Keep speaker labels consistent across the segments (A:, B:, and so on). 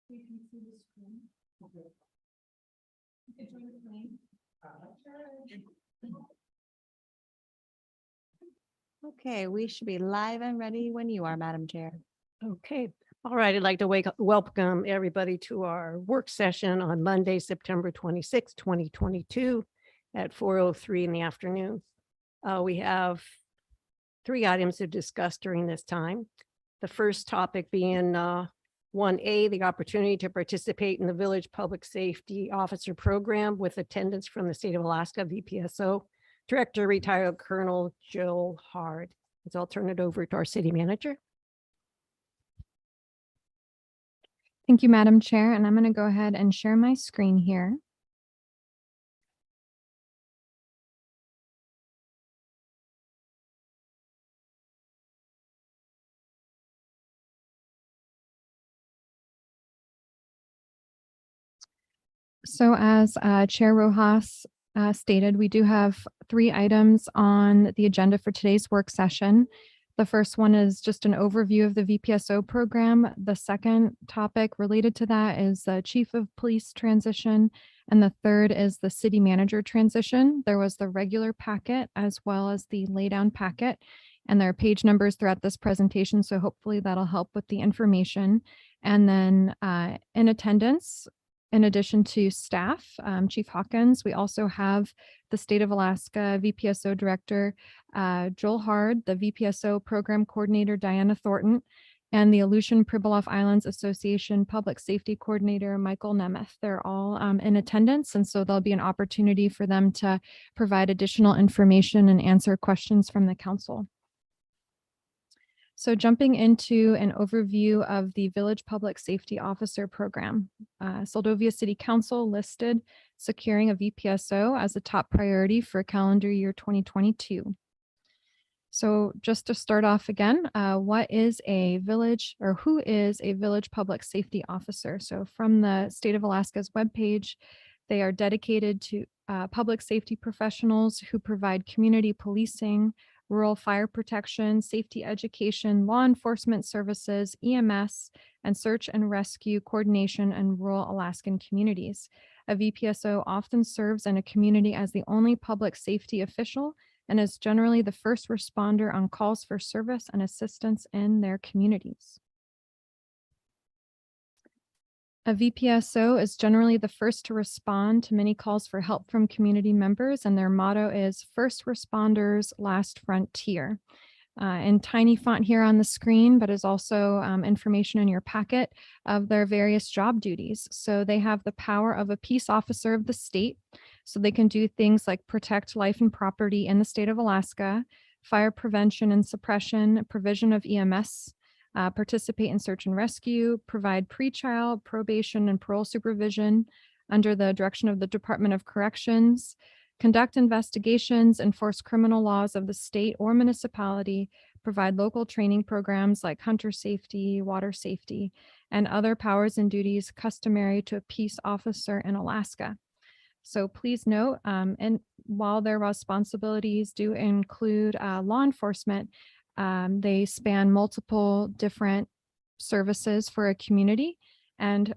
A: You can see the screen. Okay. You can join the plane.
B: Okay, we should be live and ready when you are, Madam Chair.
C: Okay, all right. I'd like to welcome everybody to our work session on Monday, September 26, 2022 at 4:03 in the afternoon. We have 3 items to discuss during this time. The first topic being 1A, the opportunity to participate in the Village Public Safety Officer Program with attendance from the state of Alaska VPSO Director, retired Colonel Joel Hard. So I'll turn it over to our city manager.
D: Thank you, Madam Chair, and I'm going to go ahead and share my screen here. So as Chair Rojas stated, we do have 3 items on the agenda for today's work session. The first one is just an overview of the VPSO program. The second topic related to that is the Chief of Police transition. And the third is the City Manager transition. There was the regular packet as well as the laydown packet. And there are page numbers throughout this presentation, so hopefully that'll help with the information. And then in attendance, in addition to staff, Chief Hawkins, we also have the State of Alaska VPSO Director, Joel Hard, the VPSO Program Coordinator, Diana Thornton, and the Aleutian Pribilof Islands Association Public Safety Coordinator, Michael Nemeth. They're all in attendance, and so there'll be an opportunity for them to provide additional information and answer questions from the council. So jumping into an overview of the Village Public Safety Officer Program, Soldovia City Council listed securing a VPSO as a top priority for calendar year 2022. So just to start off again, what is a village, or who is a Village Public Safety Officer? So from the State of Alaska's webpage, they are dedicated to public safety professionals who provide community policing, rural fire protection, safety education, law enforcement services, EMS, and search and rescue coordination in rural Alaskan communities. A VPSO often serves in a community as the only public safety official and is generally the first responder on calls for service and assistance in their communities. A VPSO is generally the first to respond to many calls for help from community members, and their motto is First Responders, Last Frontier. In tiny font here on the screen, but is also information in your packet of their various job duties. So they have the power of a peace officer of the state. So they can do things like protect life and property in the state of Alaska, fire prevention and suppression, provision of EMS, participate in search and rescue, provide pretrial, probation, and parole supervision under the direction of the Department of Corrections, conduct investigations, enforce criminal laws of the state or municipality, provide local training programs like hunter safety, water safety, and other powers and duties customary to a peace officer in Alaska. So please note, and while their responsibilities do include law enforcement, they span multiple different services for a community. And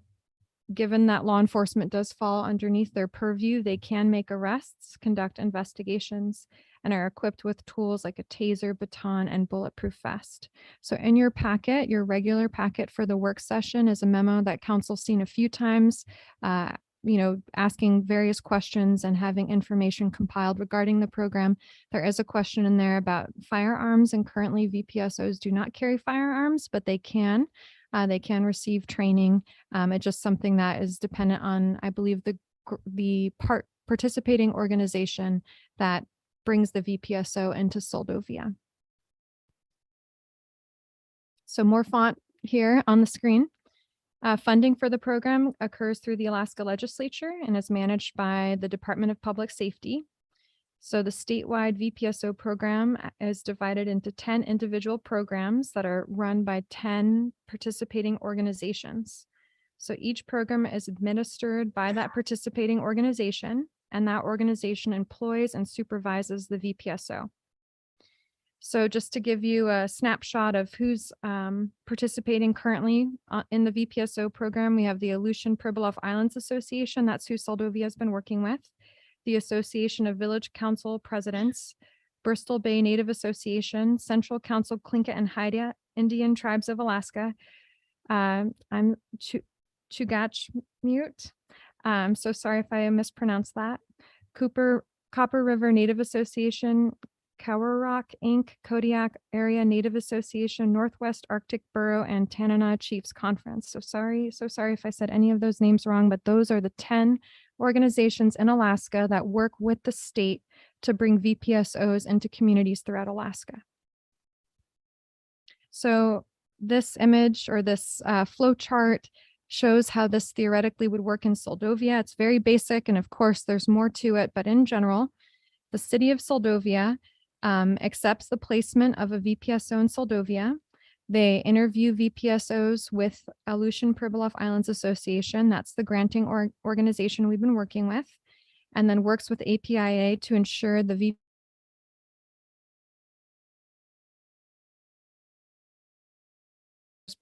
D: given that law enforcement does fall underneath their purview, they can make arrests, conduct investigations, and are equipped with tools like a taser, baton, and bulletproof vest. So in your packet, your regular packet for the work session is a memo that council's seen a few times, asking various questions and having information compiled regarding the program. There is a question in there about firearms, and currently VPSOs do not carry firearms, but they can. They can receive training. It's just something that is dependent on, I believe, the participating organization that brings the VPSO into Soldovia. So more font here on the screen. Funding for the program occurs through the Alaska Legislature and is managed by the Department of Public Safety. So the statewide VPSO program is divided into 10 individual programs that are run by 10 participating organizations. So each program is administered by that participating organization, and that organization employs and supervises the VPSO. So just to give you a snapshot of who's participating currently in the VPSO program, we have the Aleutian Pribilof Islands Association. That's who Soldovia has been working with. The Association of Village Council Presidents, Bristol Bay Native Association, Central Council Tlingit and Haida Indian Tribes of Alaska. I'm Chugachmute. So sorry if I mispronounced that. Copper River Native Association, Cowarrock Inc., Kodiak Area Native Association, Northwest Arctic Borough, and Tanana Chiefs Conference. So sorry if I said any of those names wrong, but those are the 10 organizations in Alaska that work with the state to bring VPSOs into communities throughout Alaska. So this image or this flow chart shows how this theoretically would work in Soldovia. It's very basic, and of course there's more to it, but in general, the city of Soldovia accepts the placement of a VPSO in Soldovia. They interview VPSOs with Aleutian Pribilof Islands Association. That's the granting organization we've been working with, and then works with APIA to ensure the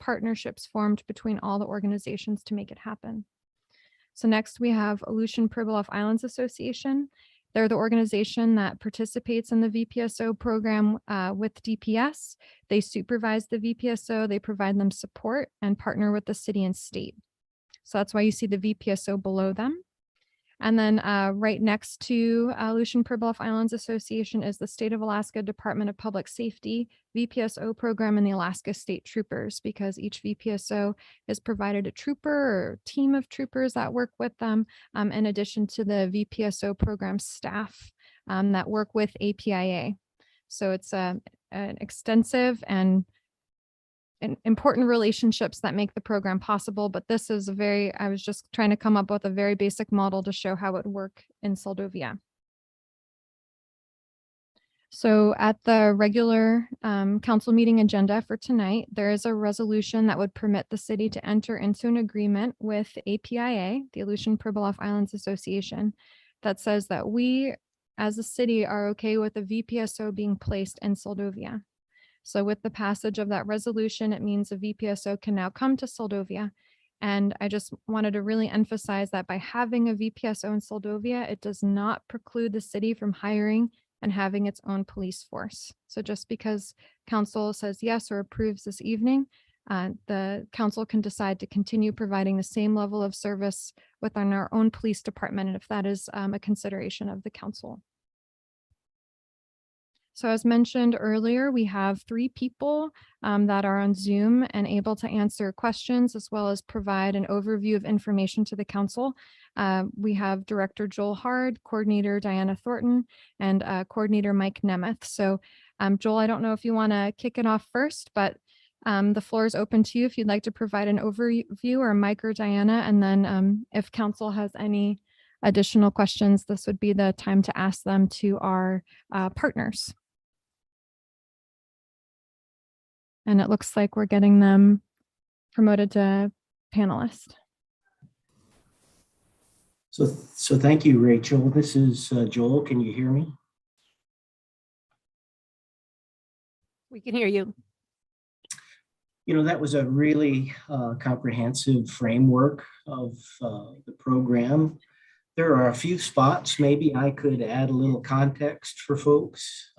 D: partnerships formed between all the organizations to make it happen. So next we have Aleutian Pribilof Islands Association. They're the organization that participates in the VPSO program with DPS. They supervise the VPSO, they provide them support and partner with the city and state. So that's why you see the VPSO below them. And then right next to Aleutian Pribilof Islands Association is the State of Alaska Department of Public Safety VPSO program and the Alaska State Troopers, because each VPSO is provided a trooper or team of troopers that work with them, in addition to the VPSO program staff that work with APIA. So it's an extensive and important relationships that make the program possible, but this is I was just trying to come up with a very basic model to show how it would work in Soldovia. So at the regular council meeting agenda for tonight, there is a resolution that would permit the city to enter into an agreement with APIA, the Aleutian Pribilof Islands Association, that says that we as a city are okay with a VPSO being placed in Soldovia. So with the passage of that resolution, it means a VPSO can now come to Soldovia. And I just wanted to really emphasize that by having a VPSO in Soldovia, it does not preclude the city from hiring and having its own police force. So just because council says yes or approves this evening, the council can decide to continue providing the same level of service within our own police department, and if that is a consideration of the council. So as mentioned earlier, we have 3 people that are on Zoom and able to answer questions as well as provide an overview of information to the council. We have Director Joel Hard, Coordinator Diana Thornton, and Coordinator Mike Nemeth. So Joel, I don't know if you want to kick it off first, but the floor is open to you if you'd like to provide an overview, or Mike or Diana, and then if council has any additional questions, this would be the time to ask them to our partners. And it looks like we're getting them promoted to panelist.
E: So thank you, Rachel. This is Joel. Can you hear me?
C: We can hear you.
E: You know, that was a really comprehensive framework of the program. There are a few spots maybe I could add a little context for folks.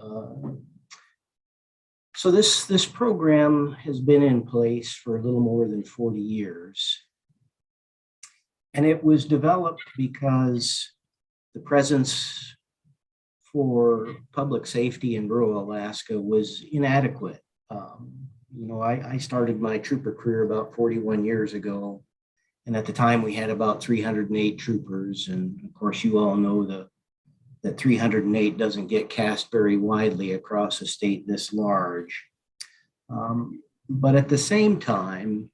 E: So this program has been in place for a little more than 40 years. And it was developed because the presence for public safety in rural Alaska was inadequate. You know, I started my trooper career about 41 years ago. And at the time we had about 308 troopers. And of course, you all know that 308 doesn't get cast very widely across a state this large. But at the same time,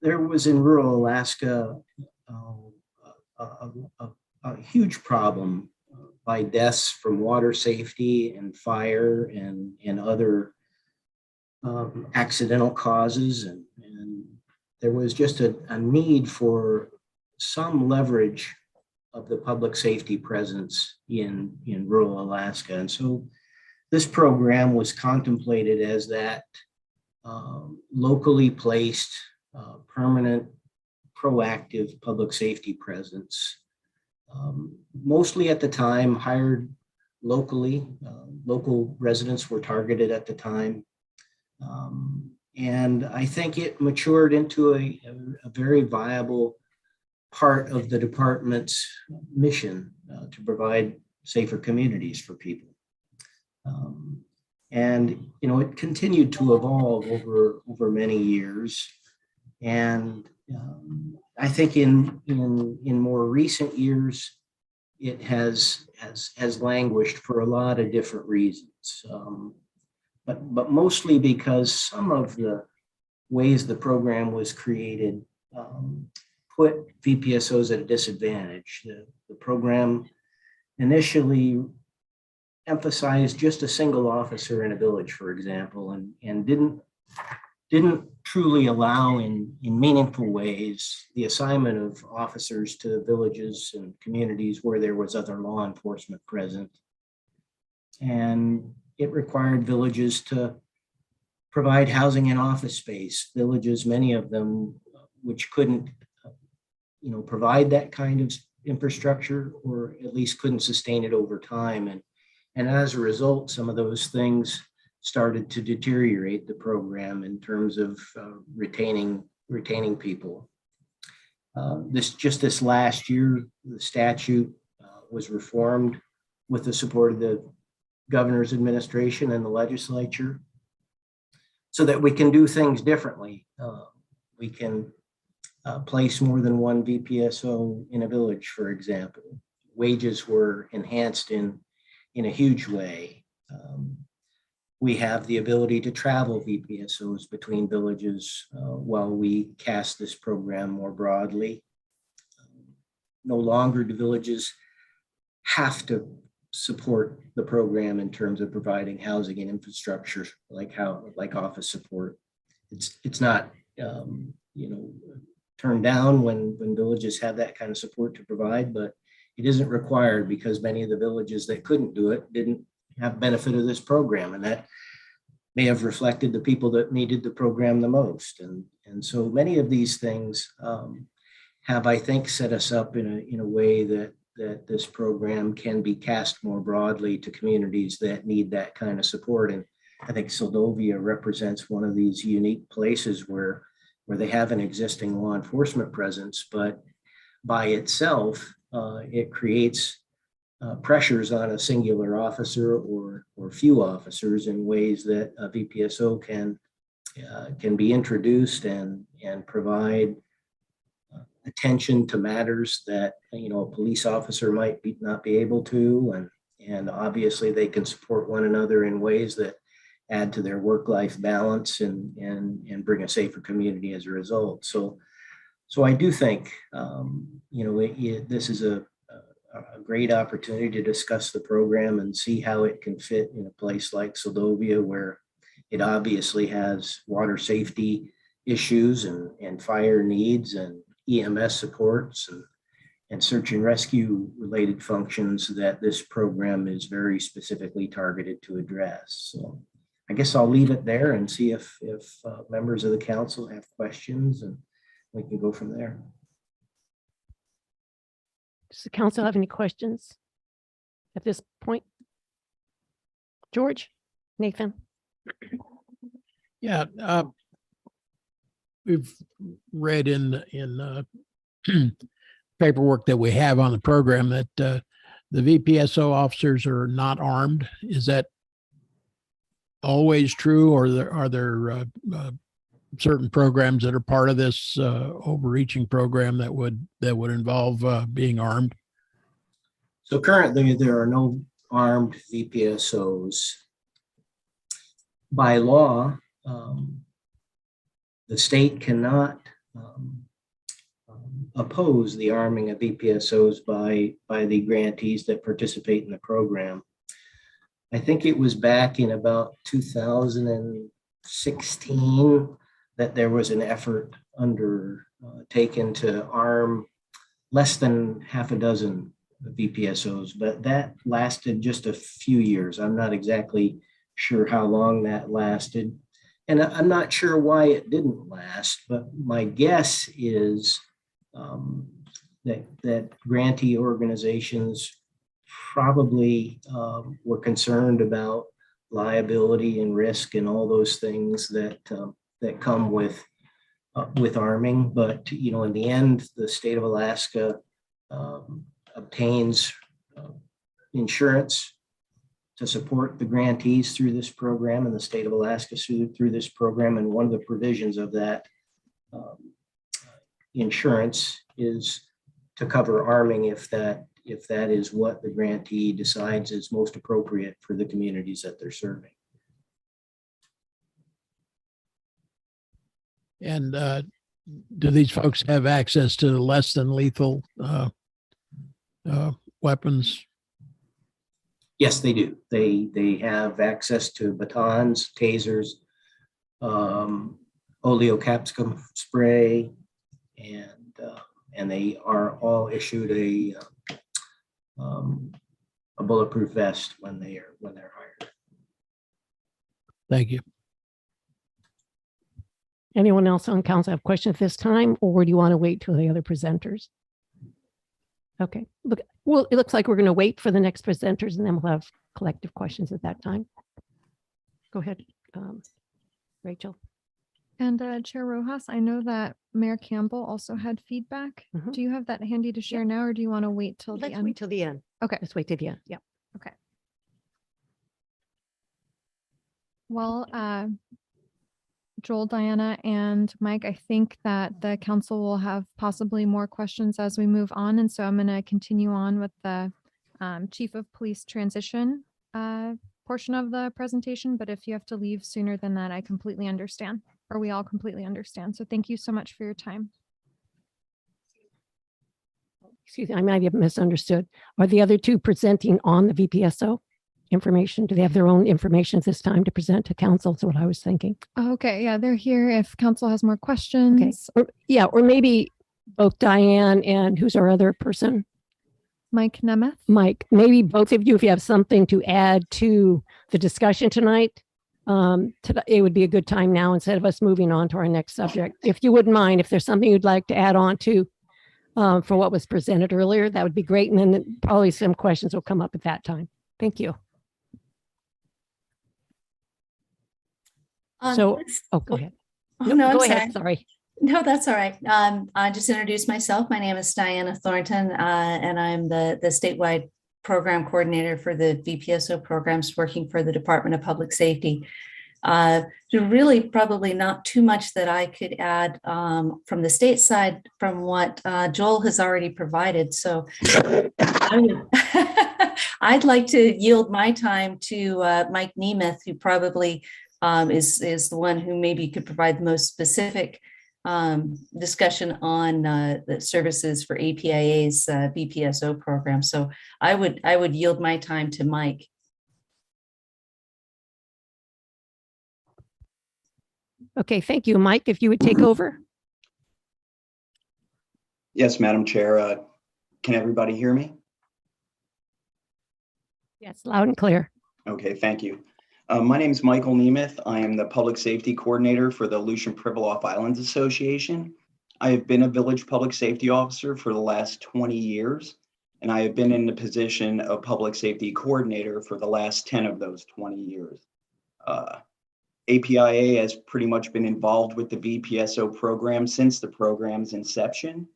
E: there was in rural Alaska a huge problem by deaths from water safety and fire and other accidental causes. And there was just a need for some leverage of the public safety presence in rural Alaska. And so this program was contemplated as that locally placed, permanent, proactive public safety presence. Mostly at the time hired locally. Local residents were targeted at the time. And I think it matured into a very viable part of the department's mission to provide safer communities for people. And it continued to evolve over many years. And I think in more recent years, it has languished for a lot of different reasons. But mostly because some of the ways the program was created put VPSOs at a disadvantage. The program initially emphasized just a single officer in a village, for example, and didn't truly allow in meaningful ways the assignment of officers to villages and communities where there was other law enforcement present. And it required villages to provide housing and office space. Villages, many of them, which couldn't, provide that kind of infrastructure, or at least couldn't sustain it over time. And as a result, some of those things started to deteriorate the program in terms of retaining people. This last year, the statute was reformed with the support of the governor's administration and the legislature, so that we can do things differently. We can place more than one VPSO in a village, for example. Wages were enhanced in a huge way. We have the ability to travel VPSOs between villages while we cast this program more broadly. No longer do villages have to support the program in terms of providing housing and infrastructure like office support. It's not turned down when villages have that kind of support to provide, but it isn't required because many of the villages that couldn't do it didn't have benefit of this program, and that may have reflected the people that needed the program the most. And so many of these things have, I think, set us up in a way that this program can be cast more broadly to communities that need that kind of support. And I think Seldovia represents one of these unique places where they have an existing law enforcement presence, but by itself, it creates pressures on a singular officer or few officers in ways that a VPSO can be introduced and provide attention to matters that a police officer might not be able to, and obviously they can support one another in ways that add to their work-life balance and bring a safer community as a result. So I do think this is a great opportunity to discuss the program and see how it can fit in a place like Seldovia, where it obviously has water safety issues and fire needs and EMS supports and search and rescue related functions that this program is very specifically targeted to address. So I guess I'll leave it there and see if members of the council have questions, and we can go from there.
C: Does the council have any questions at this point? George, Nathan?
F: Yeah, we've read in paperwork that we have on the program that the VPSO officers are not armed. Is that always true, or are there certain programs that are part of this overreaching program that would involve being armed?
E: So currently there are no armed VPSOs. By law, the state cannot oppose the arming of VPSOs by the grantees that participate in the program. I think it was back in about 2016 that there was an effort undertaken to arm less than half a dozen VPSOs, but that lasted just a few years. I'm not exactly sure how long that lasted. And I'm not sure why it didn't last, but my guess is that grantee organizations probably were concerned about liability and risk and all those things that come with arming. But in the end, the state of Alaska obtains insurance to support the grantees through this program, and the state of Alaska through this program. And one of the provisions of that insurance is to cover arming if that is what the grantee decides is most appropriate for the communities that they're serving.
F: And do these folks have access to less than lethal weapons?
E: Yes, they do. They have access to batons, tasers, oleocapsicum spray, and they are all issued a bulletproof vest when they're hired.
F: Thank you.
C: Anyone else on council have questions at this time, or do you want to wait till the other presenters? Okay, look, well, it looks like we're going to wait for the next presenters and then we'll have collective questions at that time. Go ahead, Rachel.
D: And Chair Rojas, I know that Mayor Campbell also had feedback.
C: Mhm.
D: Do you have that handy to share now, or do you want to wait till the
C: Let's
D: end?
C: wait till the end.
D: Okay.
C: Let's wait till the end. Yeah.
D: Well, Joel, Diana, and Mike, I think that the council will have possibly more questions as we move on. And so I'm going to continue on with the Chief of Police transition portion of the presentation. But if you have to leave sooner than that, I completely understand, or we all completely understand. So thank you so much for your time.
C: Excuse me, I might have misunderstood. Are the other two presenting on the VPSO information? Do they have their own information this time to present to council? That's what I was thinking.
D: Okay, yeah, they're here if council has more questions.
C: Or maybe both Diane and who's our other person?
D: Mike Nemeth.
C: Mike, maybe both of you, if you have something to add to the discussion tonight, it would be a good time now instead of us moving on to our next subject. If you wouldn't mind, if there's something you'd like to add on to for what was presented earlier, that would be great. And then probably some questions will come up at that time. Thank you. So, go ahead.
A: Oh, no, I'm
C: go
A: sorry.
C: ahead. Sorry.
A: No, that's all right. I just introduced myself. My name is Diana Thornton, and I'm the statewide program coordinator for the VPSO programs working for the Department of Public Safety. Really probably not too much that I could add from the state side from what Joel has already provided. So I'd like to yield my time to Mike Nemeth, who probably is the one who maybe could provide the most specific discussion on the services for APIA's VPSO program. So I would yield my time to Mike.
C: Okay, thank you, Mike. If you would take over.
G: Yes, Madam Chair. Can everybody hear me?
C: Yes, loud and clear.
G: Okay, thank you. My name is Michael Nemeth. I am the Public Safety Coordinator for the Aleutian Pribilof Islands Association. I have been a village public safety officer for the last 20 years, and I have been in the position of Public Safety Coordinator for the last 10 of those 20 years. APIA has pretty much been involved with the VPSO program since the program's inception.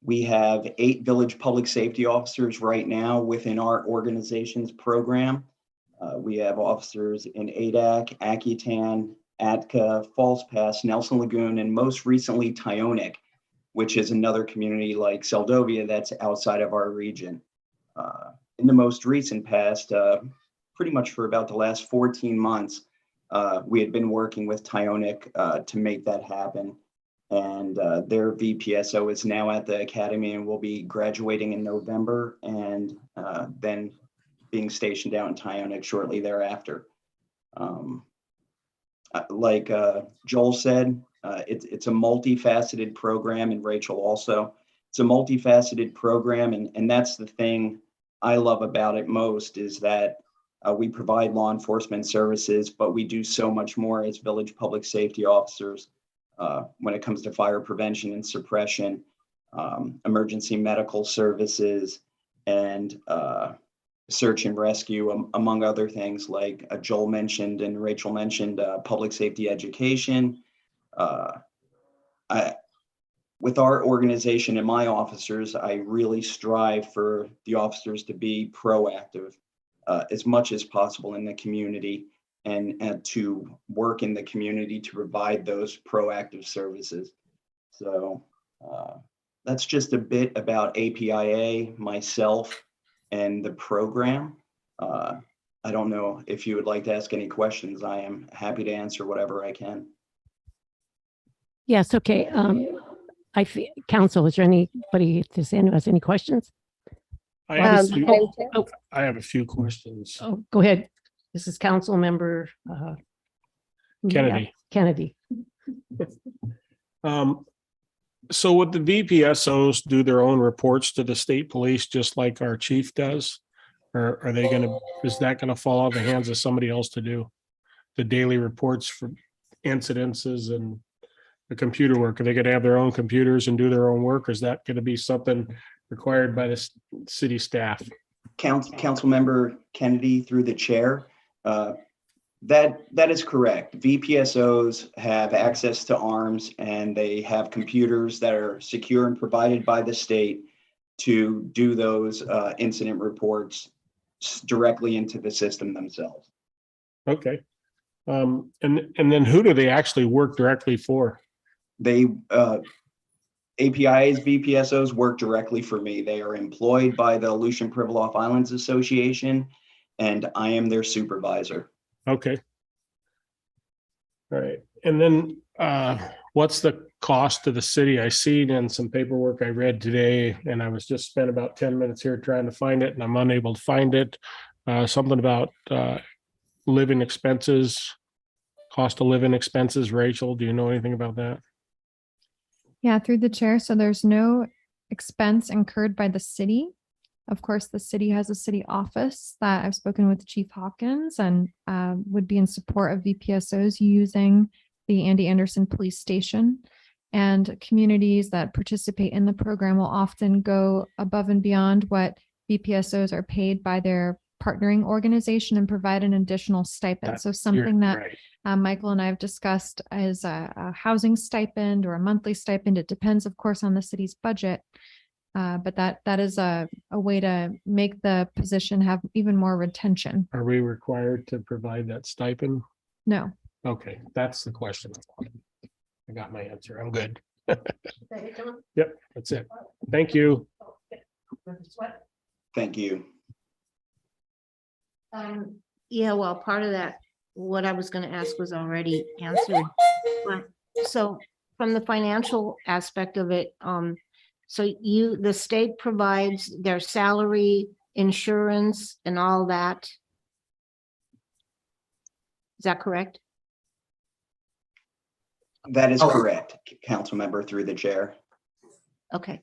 G: We have 8 village public safety officers right now within our organization's program. We have officers in Adak, Akutan, Atka, Falls Pass, Nelson Lagoon, and most recently Tyonek, which is another community like Seldovia that's outside of our region. In the most recent past, pretty much for about the last 14 months, we had been working with Tyonek to make that happen. And their VPSO is now at the academy and will be graduating in November and then being stationed out in Tyonek shortly thereafter. Like Joel said, it's a multifaceted program, and Rachel also. it's a multifaceted program, and that's the thing I love about it most, is that we provide law enforcement services, but we do so much more as village public safety officers when it comes to fire prevention and suppression, emergency medical services, and search and rescue, among other things, like Joel mentioned and Rachel mentioned, public safety education. With our organization and my officers, I really strive for the officers to be proactive as much as possible in the community, and to work in the community to provide those proactive services. So that's just a bit about APIA, myself, and the program. I don't know if you would like to ask any questions. I am happy to answer whatever I can.
C: Yes, okay. Council, is there anybody who has any questions?
H: I have, a
C: Um,
H: few,
C: oh.
H: I have a few questions.
C: Oh, go ahead. This is Council Member
H: Kennedy.
C: Kennedy.
H: So would the VPSOs do their own reports to the state police just like our chief does? Or are they is that gonna fall out of the hands of somebody else to do? The daily reports for incidences and the computer work? Are they gonna have their own computers and do their own work? Or is that gonna be something required by the city staff?
G: Councilmember Kennedy, through the chair, that is correct. VPSOs have access to arms, and they have computers that are secure and provided by the state to do those incident reports directly into the system themselves.
H: Okay. And then who do they actually work directly for?
G: They API's VPSOs work directly for me. They are employed by the Aleutian Pribilof Islands Association, and I am their supervisor.
H: Okay. All right. And then what's the cost to the city? I seen in some paperwork I read today, and I was just spent about 10 minutes here trying to find it, and I'm unable to find it. Something about living expenses, cost of living expenses. Rachel, do you know anything about that?
D: Yeah, through the chair. So there's no expense incurred by the city. Of course, the city has a city office that I've spoken with Chief Hawkins and would be in support of VPSOs using the Andy Anderson Police Station. And communities that participate in the program will often go above and beyond what VPSOs are paid by their partnering organization and provide an additional stipend. So something that
H: Right.
D: Michael and I have discussed is a housing stipend or a monthly stipend. It depends, of course, on the city's budget. But that is a way to make the position have even more retention.
H: Are we required to provide that stipend?
D: No.
H: Okay, that's the question. I got my answer. I'm good. Yep, that's it. Thank you.
G: Thank you.
I: Yeah, well, part of that, what I was gonna ask was already answered. But so from the financial aspect of it, so the state provides their salary, insurance and all that. Is that correct?
G: That is correct, council member, through the chair.
I: Okay.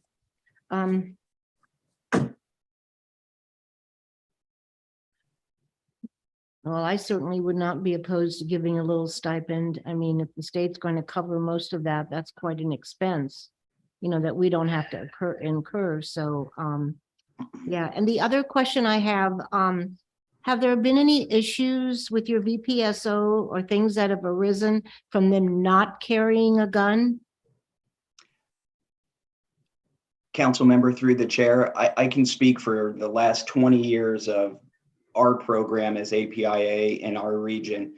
I: Well, I certainly would not be opposed to giving a little stipend. I mean, if the state's going to cover most of that, that's quite an expense, you know, that we don't have to incur. So, yeah. And the other question I have there been any issues with your VPSO or things that have arisen from them not carrying a gun?
G: Council member, through the chair, I can speak for the last 20 years of our program as APIA in our region.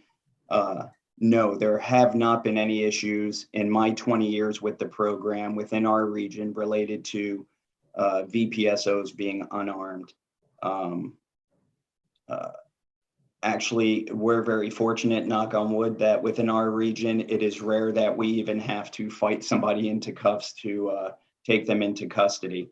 G: No, there have not been any issues in my 20 years with the program within our region related to VPSOs being unarmed. Actually, we're very fortunate, knock on wood, that within our region, it is rare that we even have to fight somebody into cuffs to take them into custody.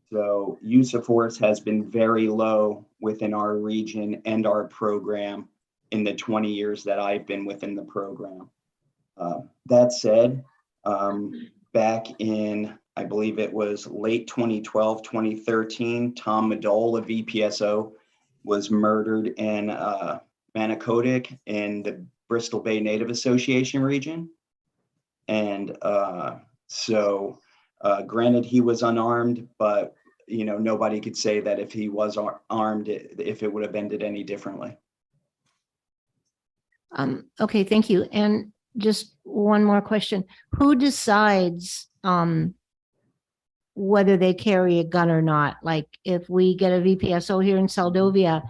G: So use of force has been very low within our region and our program in the 20 years that I've been within the program. That said, back in I believe it was late 2012, 2013, Tom Madole, a VPSO, was murdered in Manicodic in the Bristol Bay Native Association region. And granted, he was unarmed, but nobody could say that if he was armed, if it would have ended any differently.
I: Okay, thank you. And just one more question. Who decides whether they carry a gun or not? Like if we get a VPSO here in Seldovia,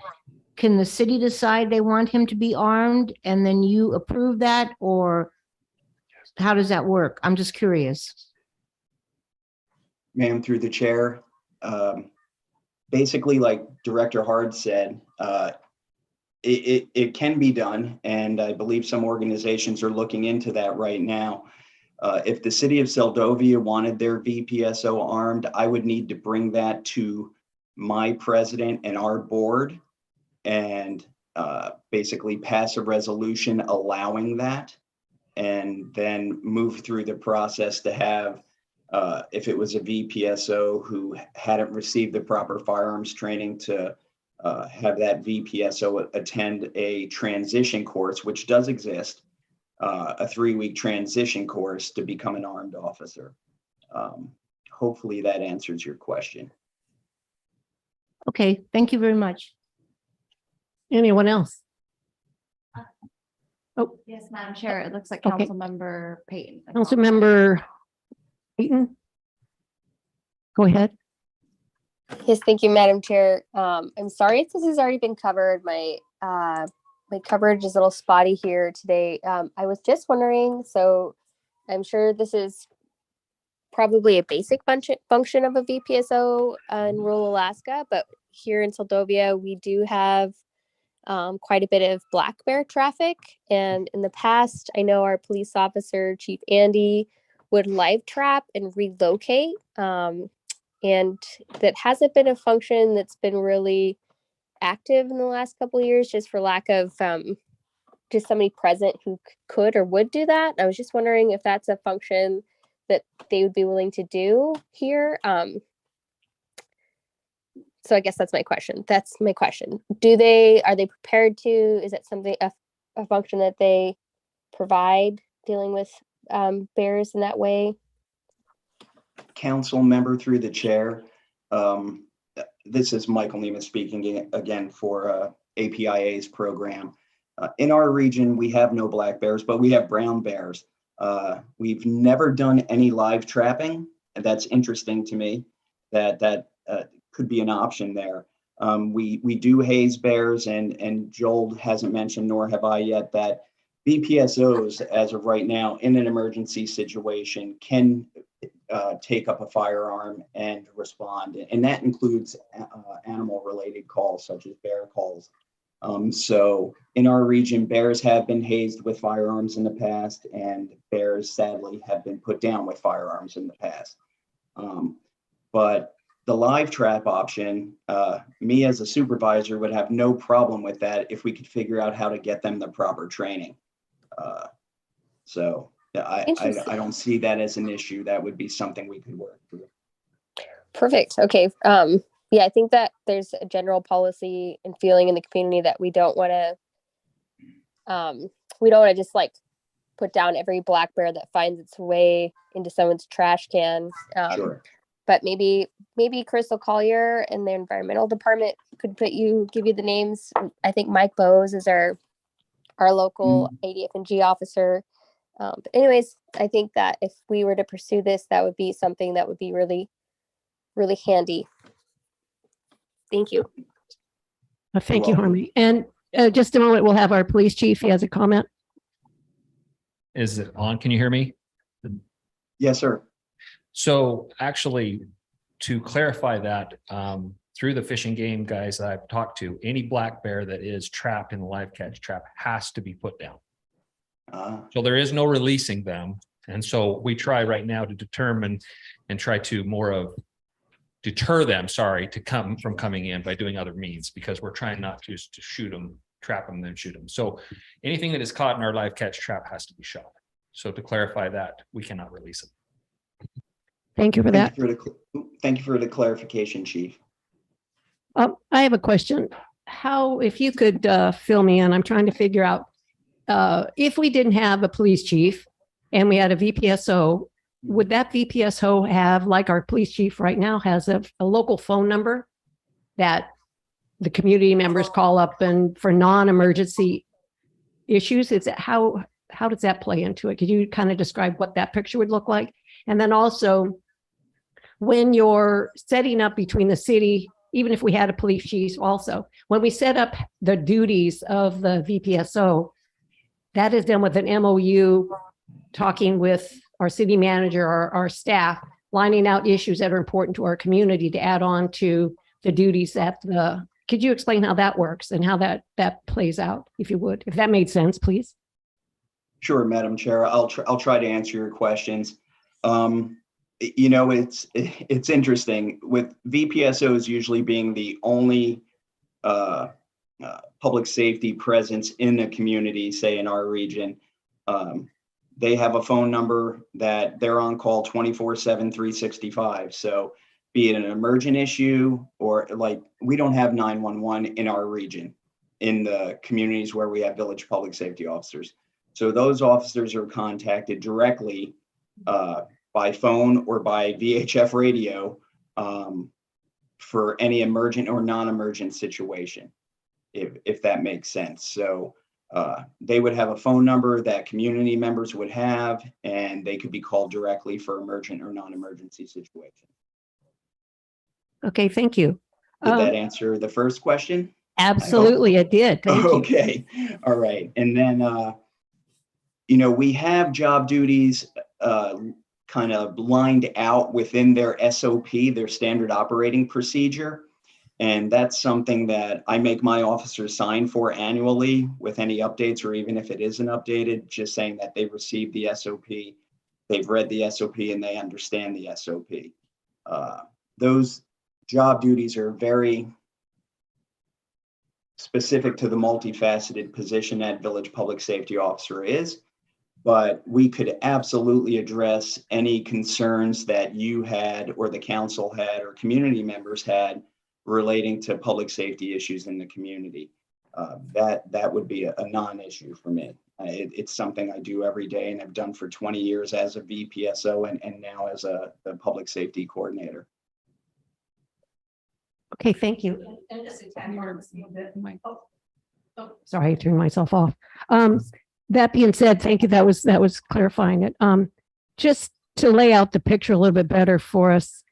I: can the city decide they want him to be armed and then you approve that, or how does that work? I'm just curious.
G: Ma'am, through the chair, basically, like Director Hard said, it can be done, and I believe some organizations are looking into that right now. If the city of Seldovia wanted their VPSO armed, I would need to bring that to my president and our board and basically pass a resolution allowing that, and then move through the process to have, if it was a VPSO who hadn't received the proper firearms training, to have that VPSO attend a transition course, which does exist, a 3-week transition course to become an armed officer. Hopefully that answers your question.
I: Okay, thank you very much.
C: Anyone else?
B: Yes, Madam Chair, it looks like
C: Okay.
B: Councilmember Payton.
C: Councilmember Payton? Go ahead.
J: Yes, thank you, Madam Chair. I'm sorry if this has already been covered. My coverage is a little spotty here today. I was just wondering, so I'm sure this is probably a basic function of a VPSO in rural Alaska, but here in Seldovia, we do have quite a bit of black bear traffic. And in the past, I know our police officer, Chief Andy, would live trap and relocate. And that hasn't been a function that's been really active in the last couple of years, just for lack of just somebody present who could or would do that. I was just wondering if that's a function that they would be willing to do here. So I guess that's my question. Are they prepared to? Is that something, a function that they provide, dealing with bears in that way?
G: Council member through the chair. This is Michael Neiman speaking again for APIA's program. In our region, we have no black bears, but we have brown bears. We've never done any live trapping, and that's interesting to me. That could be an option there. We do haze bears, and Joel hasn't mentioned, nor have I yet, that VPSOs, as of right now, in an emergency situation, can take up a firearm and respond, and that includes animal-related calls such as bear calls. So in our region, bears have been hazed with firearms in the past, and bears sadly have been put down with firearms in the past. But the live trap option, me as a supervisor would have no problem with that if we could figure out how to get them the proper training. So I don't see that as an issue. That would be something we could work through.
J: Perfect. Okay. Yeah, I think that there's a general policy and feeling in the community that we don't want to just like put down every black bear that finds its way into someone's trash can.
G: Sure.
J: But maybe Crystal Collier and the environmental department could give you the names. I think Mike Bowes is our local ADF&G officer. But anyways, I think that if we were to pursue this, that would be something that would be really, really handy. Thank you.
C: Thank you, Harmony. And just a moment, we'll have our police chief. He has a comment.
K: Is it on? Can you hear me?
G: Yes, sir.
K: So actually, to clarify that, through the Fish and Game guys that I've talked to, any black bear that is trapped in the live catch trap has to be put down. So there is no releasing them. And so we try right now to determine and try to deter them, to come from coming in by doing other means, because we're trying not just to shoot them, trap them, then shoot them. So anything that is caught in our live catch trap has to be shot. So to clarify that, we cannot release them.
C: Thank you for that.
G: Thank you for the clarification, Chief.
C: I have a question. How, if you could fill me in, I'm trying to figure out if we didn't have a police chief and we had a VPSO, would that VPSO have, like our police chief right now has a local phone number that the community members call up and for non-emergency issues? Is it how does that play into it? Could you kind of describe what that picture would look like? And then also, when you're setting up between the city, even if we had a police chief also, when we set up the duties of the VPSO, that is done with an MOU, talking with our city manager, our staff, lining out issues that are important to our community to add on to the duties at the, could you explain how that works and how that plays out, if you would, if that made sense, please?
G: Sure, Madam Chair. I'll try to answer your questions. You know, it's interesting with VPSOs usually being the only public safety presence in the community, say in our region. They have a phone number that they're on call 24/7, 365. So be it an emergent issue or like, we don't have 911 in our region, in the communities where we have village public safety officers. So those officers are contacted directly by phone or by VHF radio for any emergent or non-emergent situation, if that makes sense. So they would have a phone number that community members would have, and they could be called directly for emergent or non-emergency situations.
C: Okay, thank you.
G: Did that answer the first question?
C: Absolutely, it did. Thank you.
G: Okay, all right. And then, you know, we have job duties kind of lined out within their SOP, their standard operating procedure. And that's something that I make my officers sign for annually with any updates, or even if it isn't updated, just saying that they've received the SOP, they've read the SOP, and they understand the SOP. Those job duties are very specific to the multifaceted position that village public safety officer is, but we could absolutely address any concerns that you had or the council had or community members had relating to public safety issues in the community. That would be a non-issue for me. It's something I do every day and have done for 20 years as a VPSO and now as the public safety coordinator.
C: Okay, thank you. Sorry, I turned myself off. That being said, thank you. That was clarifying it. Just to lay out the picture a little bit better for us,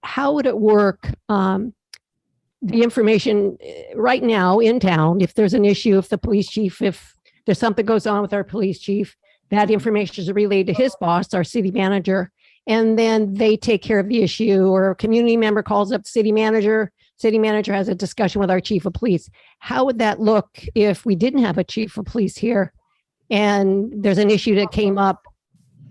C: how would it work? The information right now in town, if there's an issue, if the police chief, if there's something goes on with our police chief, that information is relayed to his boss, our city manager, and then they take care of the issue, or a community member calls up the city manager has a discussion with our chief of police. How would that look if we didn't have a chief of police here and there's an issue that came up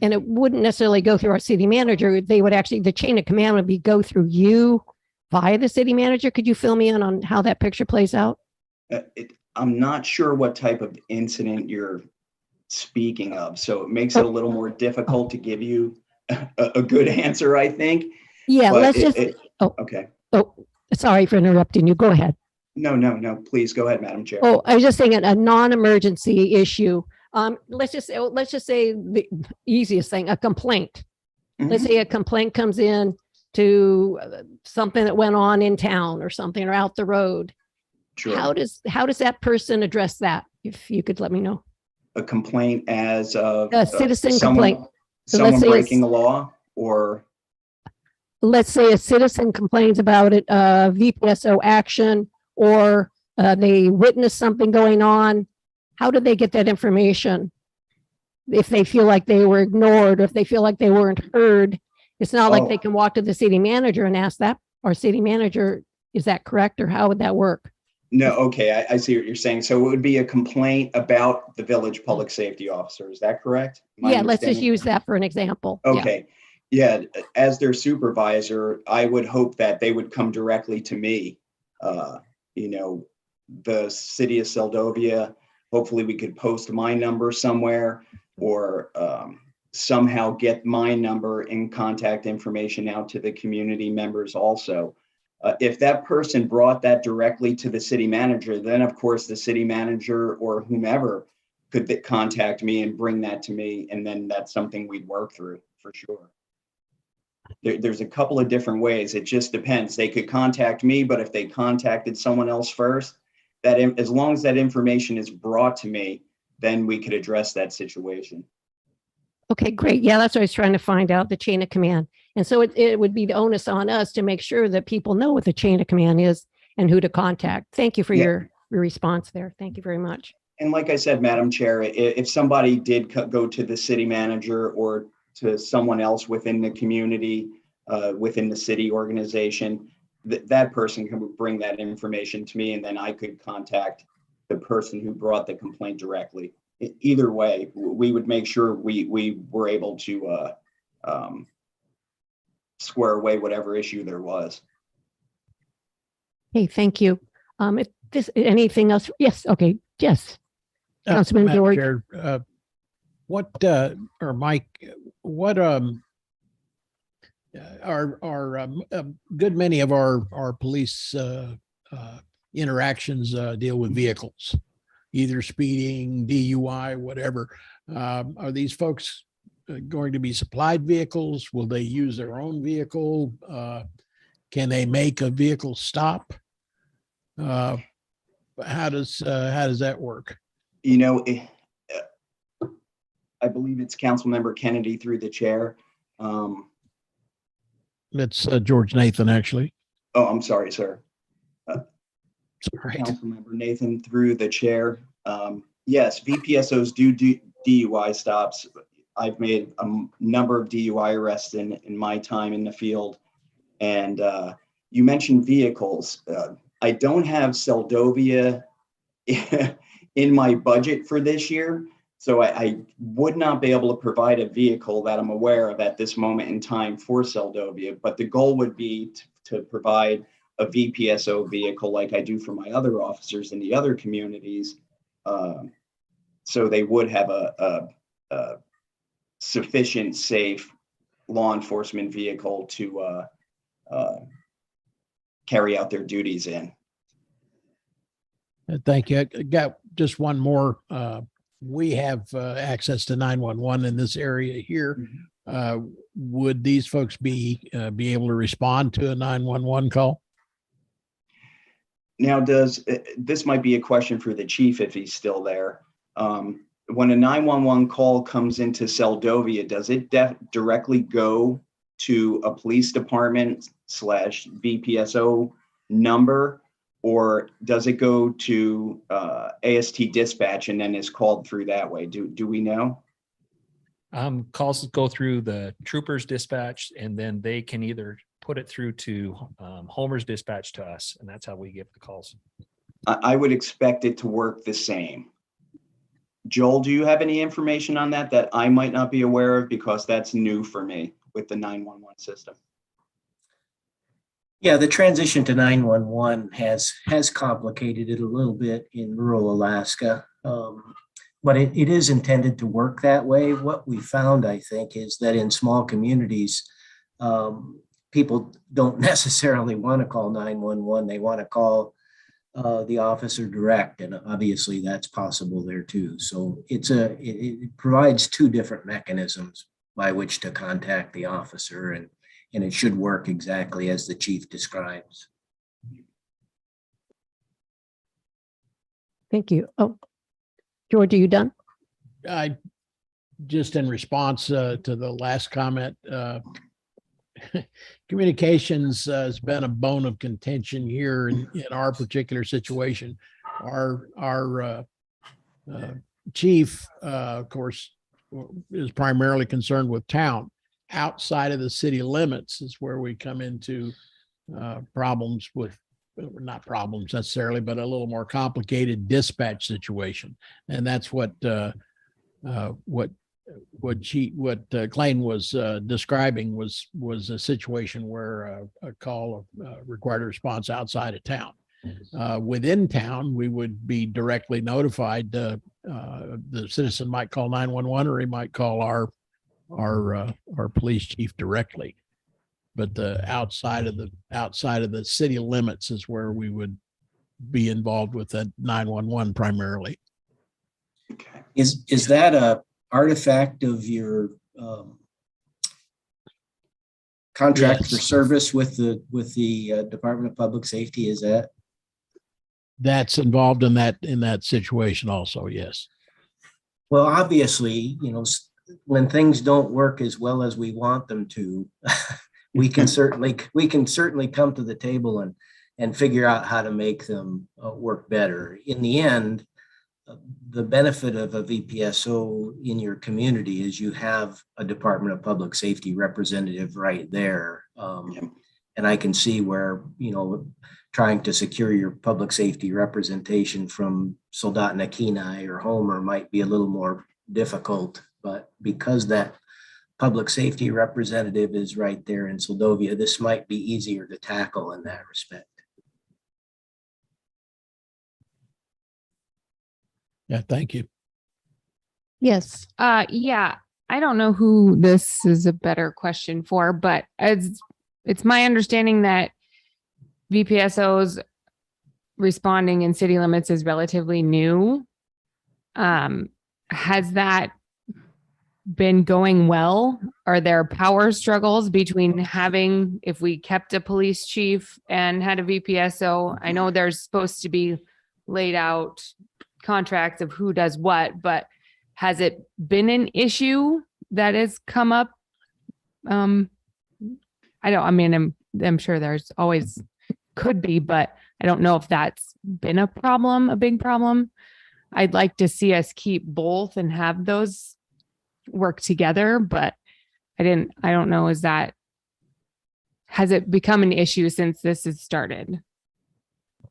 C: and it wouldn't necessarily go through our city manager? They would actually, the chain of command would be go through you via the city manager. Could you fill me in on how that picture plays out?
G: I'm not sure what type of incident you're speaking of, so it makes it a little more difficult to give you a good answer, I think.
C: Yeah,
G: But
C: okay. Oh, sorry for interrupting you. Go ahead.
G: No, please go ahead, Madam Chair.
C: Oh, I was just saying a non-emergency issue. Let's just say the easiest thing, a complaint. Let's say a complaint comes in to something that went on in town or something, or out the road.
G: Sure.
C: How does that person address that? If you could let me know.
G: A complaint as of
C: A citizen
G: someone,
C: complaint. So
G: someone
C: let's say
G: breaking the law, or
C: let's say a citizen complains about it, VPSO action, or they witness something going on. How do they get that information? If they feel like they were ignored, or if they feel like they weren't heard, it's not like they can walk to the city manager and ask that, or city manager, is that correct? Or how would that work?
G: no, okay, I see what you're saying. So it would be a complaint about the village public safety officer. Is that correct?
C: Yeah, let's just use that for an example.
G: Okay. Yeah, as their supervisor, I would hope that they would come directly to me. You know, the city of Seldovia, hopefully we could post my number somewhere, or somehow get my number and contact information out to the community members also. If that person brought that directly to the city manager, then of course the city manager or whomever could contact me and bring that to me. And then that's something we'd work through for sure. There's a couple of different ways. It just depends. They could contact me, but if they contacted someone else first, that as long as that information is brought to me, then we could address that situation.
C: Okay, great. Yeah, that's what I was trying to find out, the chain of command. And so it would be the onus on us to make sure that people know what the chain of command is and who to contact. Thank you for
G: Yeah.
C: your response there. Thank you very much.
G: And like I said, Madam Chair, if somebody did go to the city manager or to someone else within the community, within the city organization, that person can bring that information to me, and then I could contact the person who brought the complaint directly. Either way, we would make sure we were able to square away whatever issue there was.
C: Hey, thank you. If this, anything else? Yes, okay, yes. Councilman
F: Madam
C: George.
F: Chair, what, or Mike, what, a good many of our police interactions deal with vehicles, either speeding, DUI, whatever. Are these folks going to be supplied vehicles? Will they use their own vehicle? Can they make a vehicle stop? How does that work?
G: You know, I believe it's Councilmember Kennedy through the chair.
F: It's George Nathan, actually.
G: Oh, I'm sorry, sir.
F: Sorry.
G: Councilmember Nathan through the chair. Yes, VPSOs do DUI stops. I've made a number of DUI arrests in my time in the field. And you mentioned vehicles. I don't have Seldovia in my budget for this year. So I would not be able to provide a vehicle that I'm aware of at this moment in time for Seldovia, but the goal would be to provide a VPSO vehicle like I do for my other officers in the other communities. So they would have a sufficient, safe law enforcement vehicle to carry out their duties in.
F: Thank you. I got just one more. We have access to 911 in this area here. Would these folks be able to respond to a 911 call?
G: Now, this might be a question for the chief if he's still there. When a 911 call comes into Seldovia, does it directly go to a police department / VPSO number, or does it go to AST dispatch and then is called through that way? Do we know?
K: Calls go through the troopers dispatch, and then they can either put it through to Homer's dispatch to us, and that's how we get the calls.
G: I would expect it to work the same. Joel, do you have any information on that I might not be aware of, because that's new for me with the 911 system?
E: Yeah, the transition to 911 has complicated it a little bit in rural Alaska, but it is intended to work that way. What we found, I think, is that in small communities, people don't necessarily want to call 911. They want to call the officer direct, and obviously that's possible there too. So it provides two different mechanisms by which to contact the officer, and it should work exactly as the chief describes.
C: Thank you. Oh, George, are you done?
F: I just in response to the last comment, communications has been a bone of contention here in our particular situation. Our chief, of course, is primarily concerned with town. Outside of the city limits is where we come into problems with, not problems necessarily, but a little more complicated dispatch situation. And that's what Clayton was describing was a situation where a call required a response outside of town. Within town, we would be directly notified. The citizen might call 911, or he might call our our police chief directly. But the outside of the city limits is where we would be involved with that 911 primarily.
G: Okay.
E: Is that a artifact of your contract for
F: Yes.
E: service with the Department of Public Safety? Is that?
F: That's involved in that situation also, yes.
E: Well, obviously, when things don't work as well as we want them to, we can certainly come to the table and figure out how to make them work better. In the end, the benefit of a VPSO in your community is you have a Department of Public Safety representative right there. And I can see where, trying to secure your public safety representation from Soldotna Kenai or Homer might be a little more difficult, but because that public safety representative is right there in Soldovia, this might be easier to tackle in that respect.
F: Yeah, thank you.
L: Yes. Yeah. I don't know who this is a better question for, but it's my understanding that VPSOs responding in city limits is relatively new. Has that been going well? Are there power struggles between if we kept a police chief and had a VPSO? I know there's supposed to be laid out contracts of who does what, but has it been an issue that has come up? I'm sure there's always could be, but I don't know if that's been a big problem. I'd like to see us keep both and have those work together, but I don't know, has it become an issue since this has started?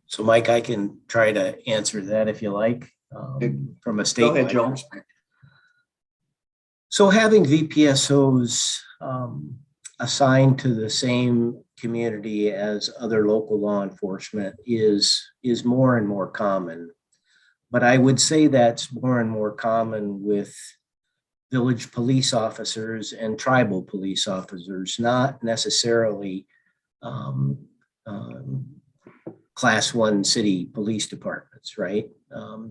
E: So Mike, I can try to answer that if you like, from a
G: Go ahead,
E: statewide
G: Joel.
E: perspective. So having VPSOs assigned to the same community as other local law enforcement is more and more common. But I would say that's more and more common with village police officers and tribal police officers, not necessarily class 1 city police departments, right?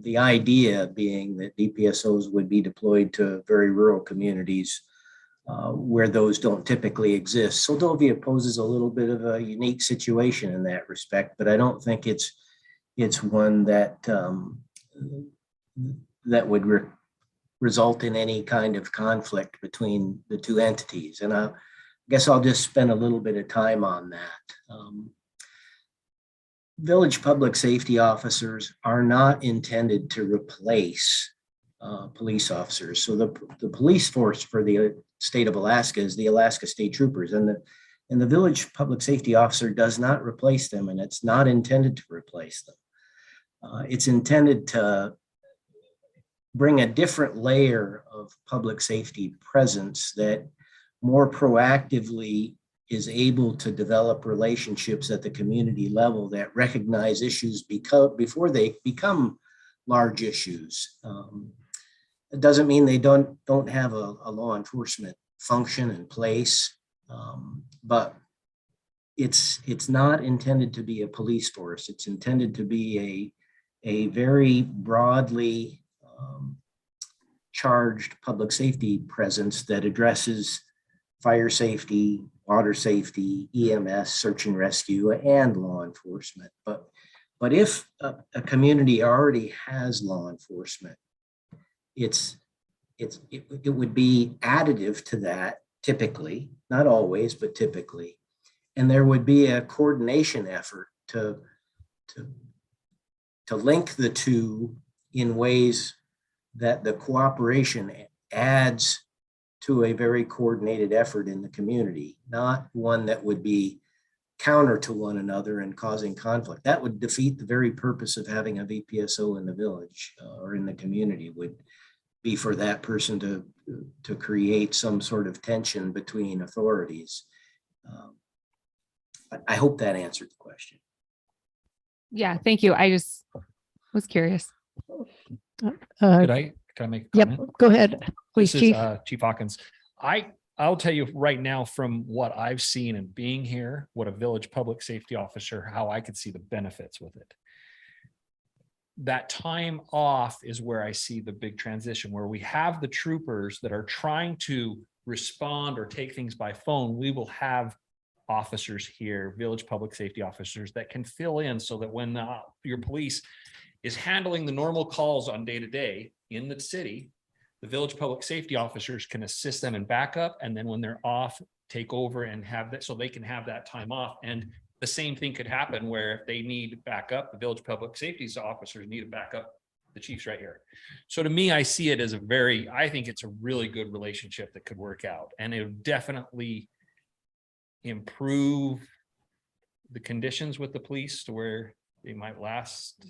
E: The idea being that DPSOs would be deployed to very rural communities where those don't typically exist. Soldovia poses a little bit of a unique situation in that respect, but I don't think it's one that would result in any kind of conflict between the two entities. And I guess I'll just spend a little bit of time on that. Village public safety officers are not intended to replace police officers. So the police force for the state of Alaska is the Alaska State Troopers, and the village public safety officer does not replace them, and it's not intended to replace them. It's intended to bring a different layer of public safety presence that more proactively is able to develop relationships at the community level that recognize issues before they become large issues. It doesn't mean they don't have a law enforcement function in place, but it's not intended to be a police force. It's intended to be a very broadly charged public safety presence that addresses fire safety, water safety, EMS, search and rescue, and law enforcement. But if a community already has law enforcement, it would be additive to that typically, not always, but typically. And there would be a coordination effort to link the two in ways that the cooperation adds to a very coordinated effort in the community, not one that would be counter to one another and causing conflict. That would defeat the very purpose of having a VPSO in the village or in the community, would be for that person to create some sort of tension between authorities. I hope that answered the question.
L: Yeah, thank you. I just was curious.
K: Could I make a
C: Yep,
K: comment?
C: go ahead, please,
K: This is
C: Chief.
K: Chief Hawkins. I'll tell you right now from what I've seen and being here, what a village public safety officer, how I could see the benefits with it. That time off is where I see the big transition, where we have the troopers that are trying to respond or take things by phone. We will have officers here, village public safety officers that can fill in so that when your police is handling the normal calls on day to day in the city, the village public safety officers can assist them in backup. And then when they're off, take over and have that, so they can have that time off. And the same thing could happen where if they need backup, the village public safety officers need to back up the chiefs right here. So to me, I see it as I think it's a really good relationship that could work out. And it would definitely improve the conditions with the police to where they might last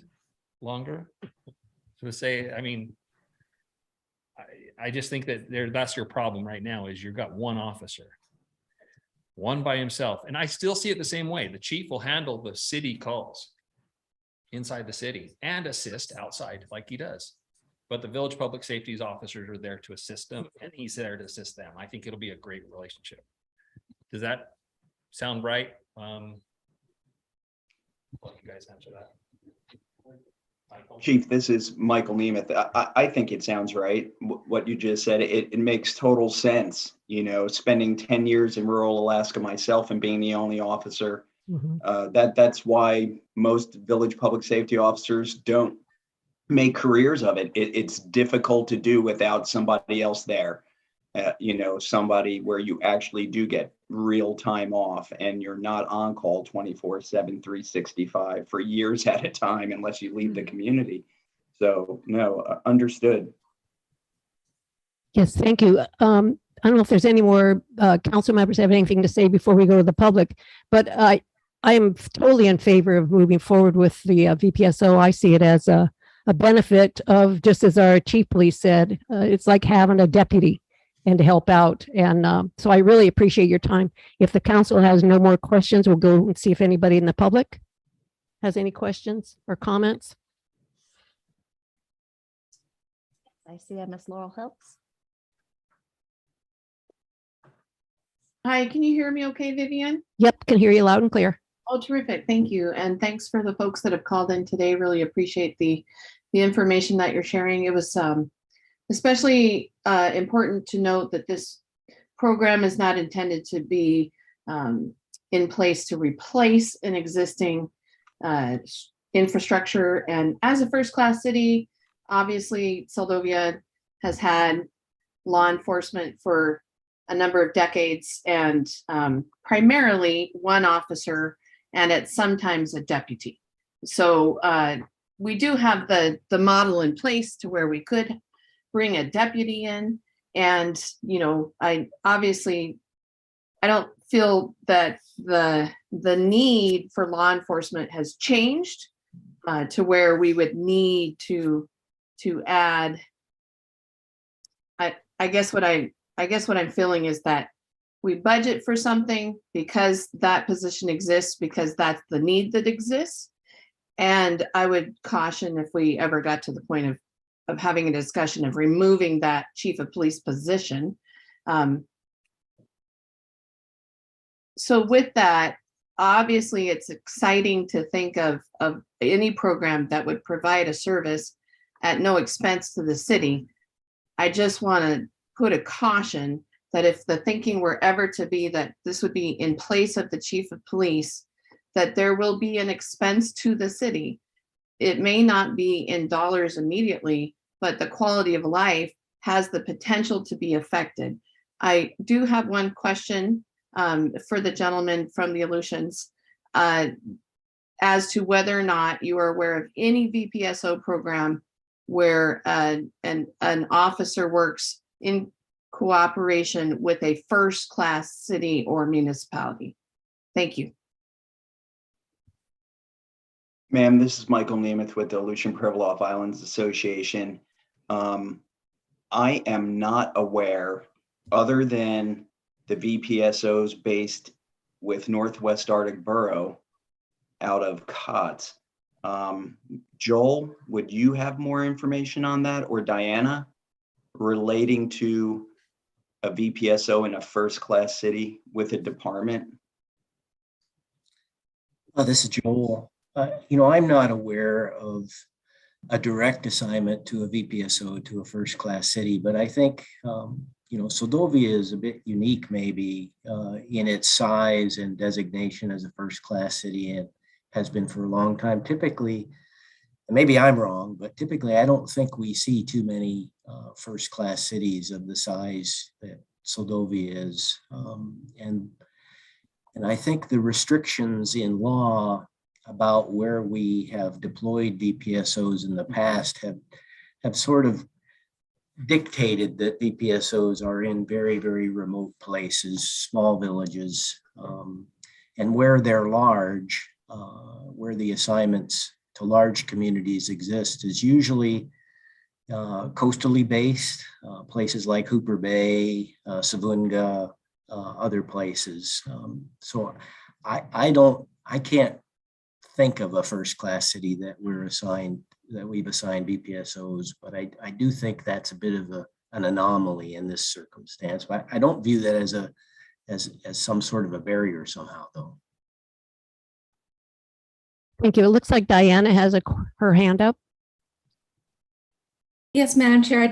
K: longer. So to say, I mean, I just think that that's your problem right now is you've got one officer, one by himself. And I still see it the same way. The chief will handle the city calls inside the city and assist outside like he does. But the village public safety officers are there to assist them and he's there to assist them. I think it'll be a great relationship. Does that sound right? I'll let you guys answer that.
G: Chief, this is Michael Nemeth. I think it sounds right. What you just said, it makes total sense. You know, spending 10 years in rural Alaska myself and being the only officer, that's why most village public safety officers don't make careers of it. It's difficult to do without somebody else there. You know, somebody where you actually do get real time off and you're not on call 24/7, 365 for years at a time, unless you leave the community. So no, understood.
C: Yes, thank you. I don't know if there's any more council members have anything to say before we go to the public, but I am totally in favor of moving forward with the VPSO. I see it as a benefit of, just as our chief police said, it's like having a deputy and to help out. And so I really appreciate your time. If the council has no more questions, we'll go and see if anybody in the public has any questions or comments.
B: I see Miss Laurel Helps.
M: Hi, can you hear me okay, Vivian?
C: Yep, can hear you loud and clear.
M: Oh, terrific. Thank you. And thanks for the folks that have called in today. Really appreciate the information that you're sharing. It was especially important to note that this program is not intended to be in place to replace an existing infrastructure. And as a first-class city, obviously, Seldovia has had law enforcement for a number of decades and primarily one officer and at sometimes a deputy. So we do have the model in place to where we could bring a deputy in. And, you know, I don't feel that the need for law enforcement has changed to where we would need to add. I guess what I'm feeling is that we budget for something because that position exists, because that's the need that exists. And I would caution if we ever got to the point of having a discussion of removing that chief of police position. So with that, obviously it's exciting to think of any program that would provide a service at no expense to the city. I just want to put a caution that if the thinking were ever to be that this would be in place of the chief of police, that there will be an expense to the city. It may not be in dollars immediately, but the quality of life has the potential to be affected. I do have one question for the gentleman from the Aleutians as to whether or not you are aware of any VPSO program where an officer works in cooperation with a first-class city or municipality. Thank you.
G: Ma'am, this is Michael Nemeth with the Aleutian Pribilof Islands Association. I am not aware, other than the VPSOs based with Northwest Arctic Borough out of COTS. Joel, would you have more information on that, or Diana, relating to a VPSO in a first-class city with a department?
E: This is Joel. I'm not aware of a direct assignment to a VPSO to a first-class city, but I think, Seldovia is a bit unique maybe in its size and designation as a first-class city, and has been for a long time. Typically, and maybe I'm wrong, but typically I don't think we see too many first-class cities of the size that Seldovia is. And I think the restrictions in law about where we have deployed VPSOs in the past have sort of dictated that VPSOs are in very, very remote places, small villages, and where they're large, where the assignments to large communities exist is usually coastally based, places like Hooper Bay, Savunga, other places. So I can't think of a first-class city that we've assigned VPSOs, but I do think that's a bit of an anomaly in this circumstance. But I don't view that as some sort of a barrier somehow, though.
C: Thank you. It looks like Diana has her hand up.
A: Yes, Madam Chair,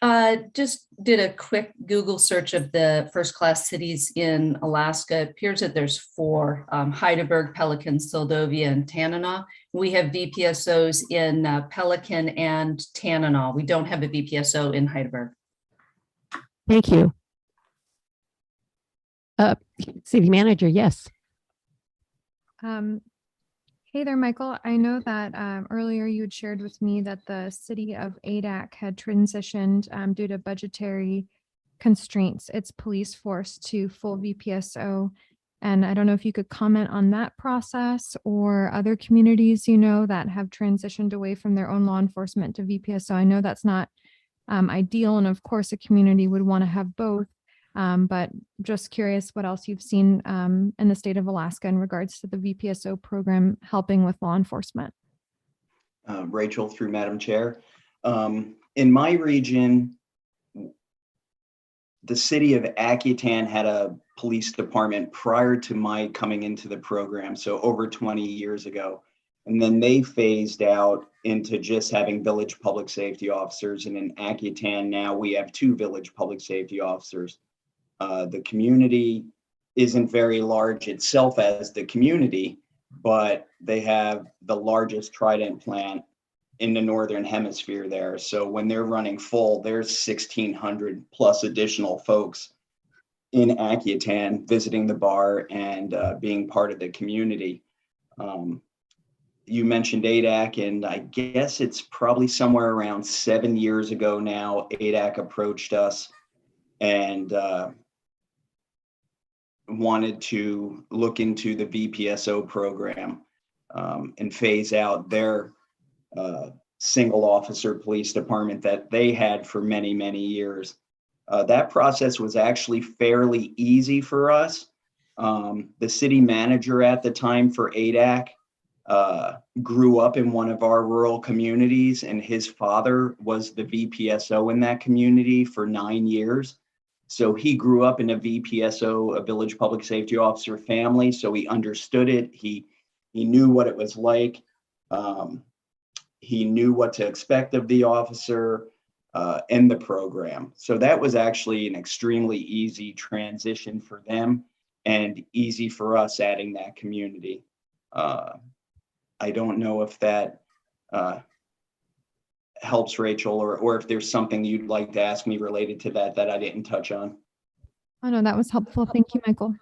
A: I just did a quick Google search of the first-class cities in Alaska. It appears that there's 4, Heidelberg, Pelican, Seldovia, and Tanana. We have VPSOs in Pelican and Tanana. We don't have a VPSO in Heidelberg.
C: Thank you. City Manager, yes.
D: Hey there, Michael. I know that earlier you had shared with me that the city of Adak had transitioned due to budgetary constraints its police force to full VPSO. And I don't know if you could comment on that process or other communities, that have transitioned away from their own law enforcement to VPSO. I know that's not ideal. And of course, a community would want to have both. But just curious what else you've seen in the state of Alaska in regards to the VPSO program helping with law enforcement.
G: Rachel, through Madam Chair. In my region, the city of Akutan had a police department prior to my coming into the program, so over 20 years ago. And then they phased out into just having village public safety officers. And in Akutan now we have 2 village public safety officers. The community isn't very large itself as the community, but they have the largest Trident plant in the Northern Hemisphere there. So when they're running full, there's 1,600 plus additional folks in Akutan visiting the bar and being part of the community. You mentioned Adak, and I guess it's probably somewhere around 7 years ago now, Adak approached us and wanted to look into the VPSO program and phase out their single officer police department that they had for many, many years. That process was actually fairly easy for us. The city manager at the time for Adak grew up in one of our rural communities, and his father was the VPSO in that community for 9 years. So he grew up in a VPSO, a village public safety officer family. So he understood it. He knew what it was like. He knew what to expect of the officer and the program. So that was actually an extremely easy transition for them and easy for us adding that community. I don't know if that helps, Rachel, or if there's something you'd like to ask me related to that I didn't touch on.
D: Oh, no, that was helpful. Thank you, Michael.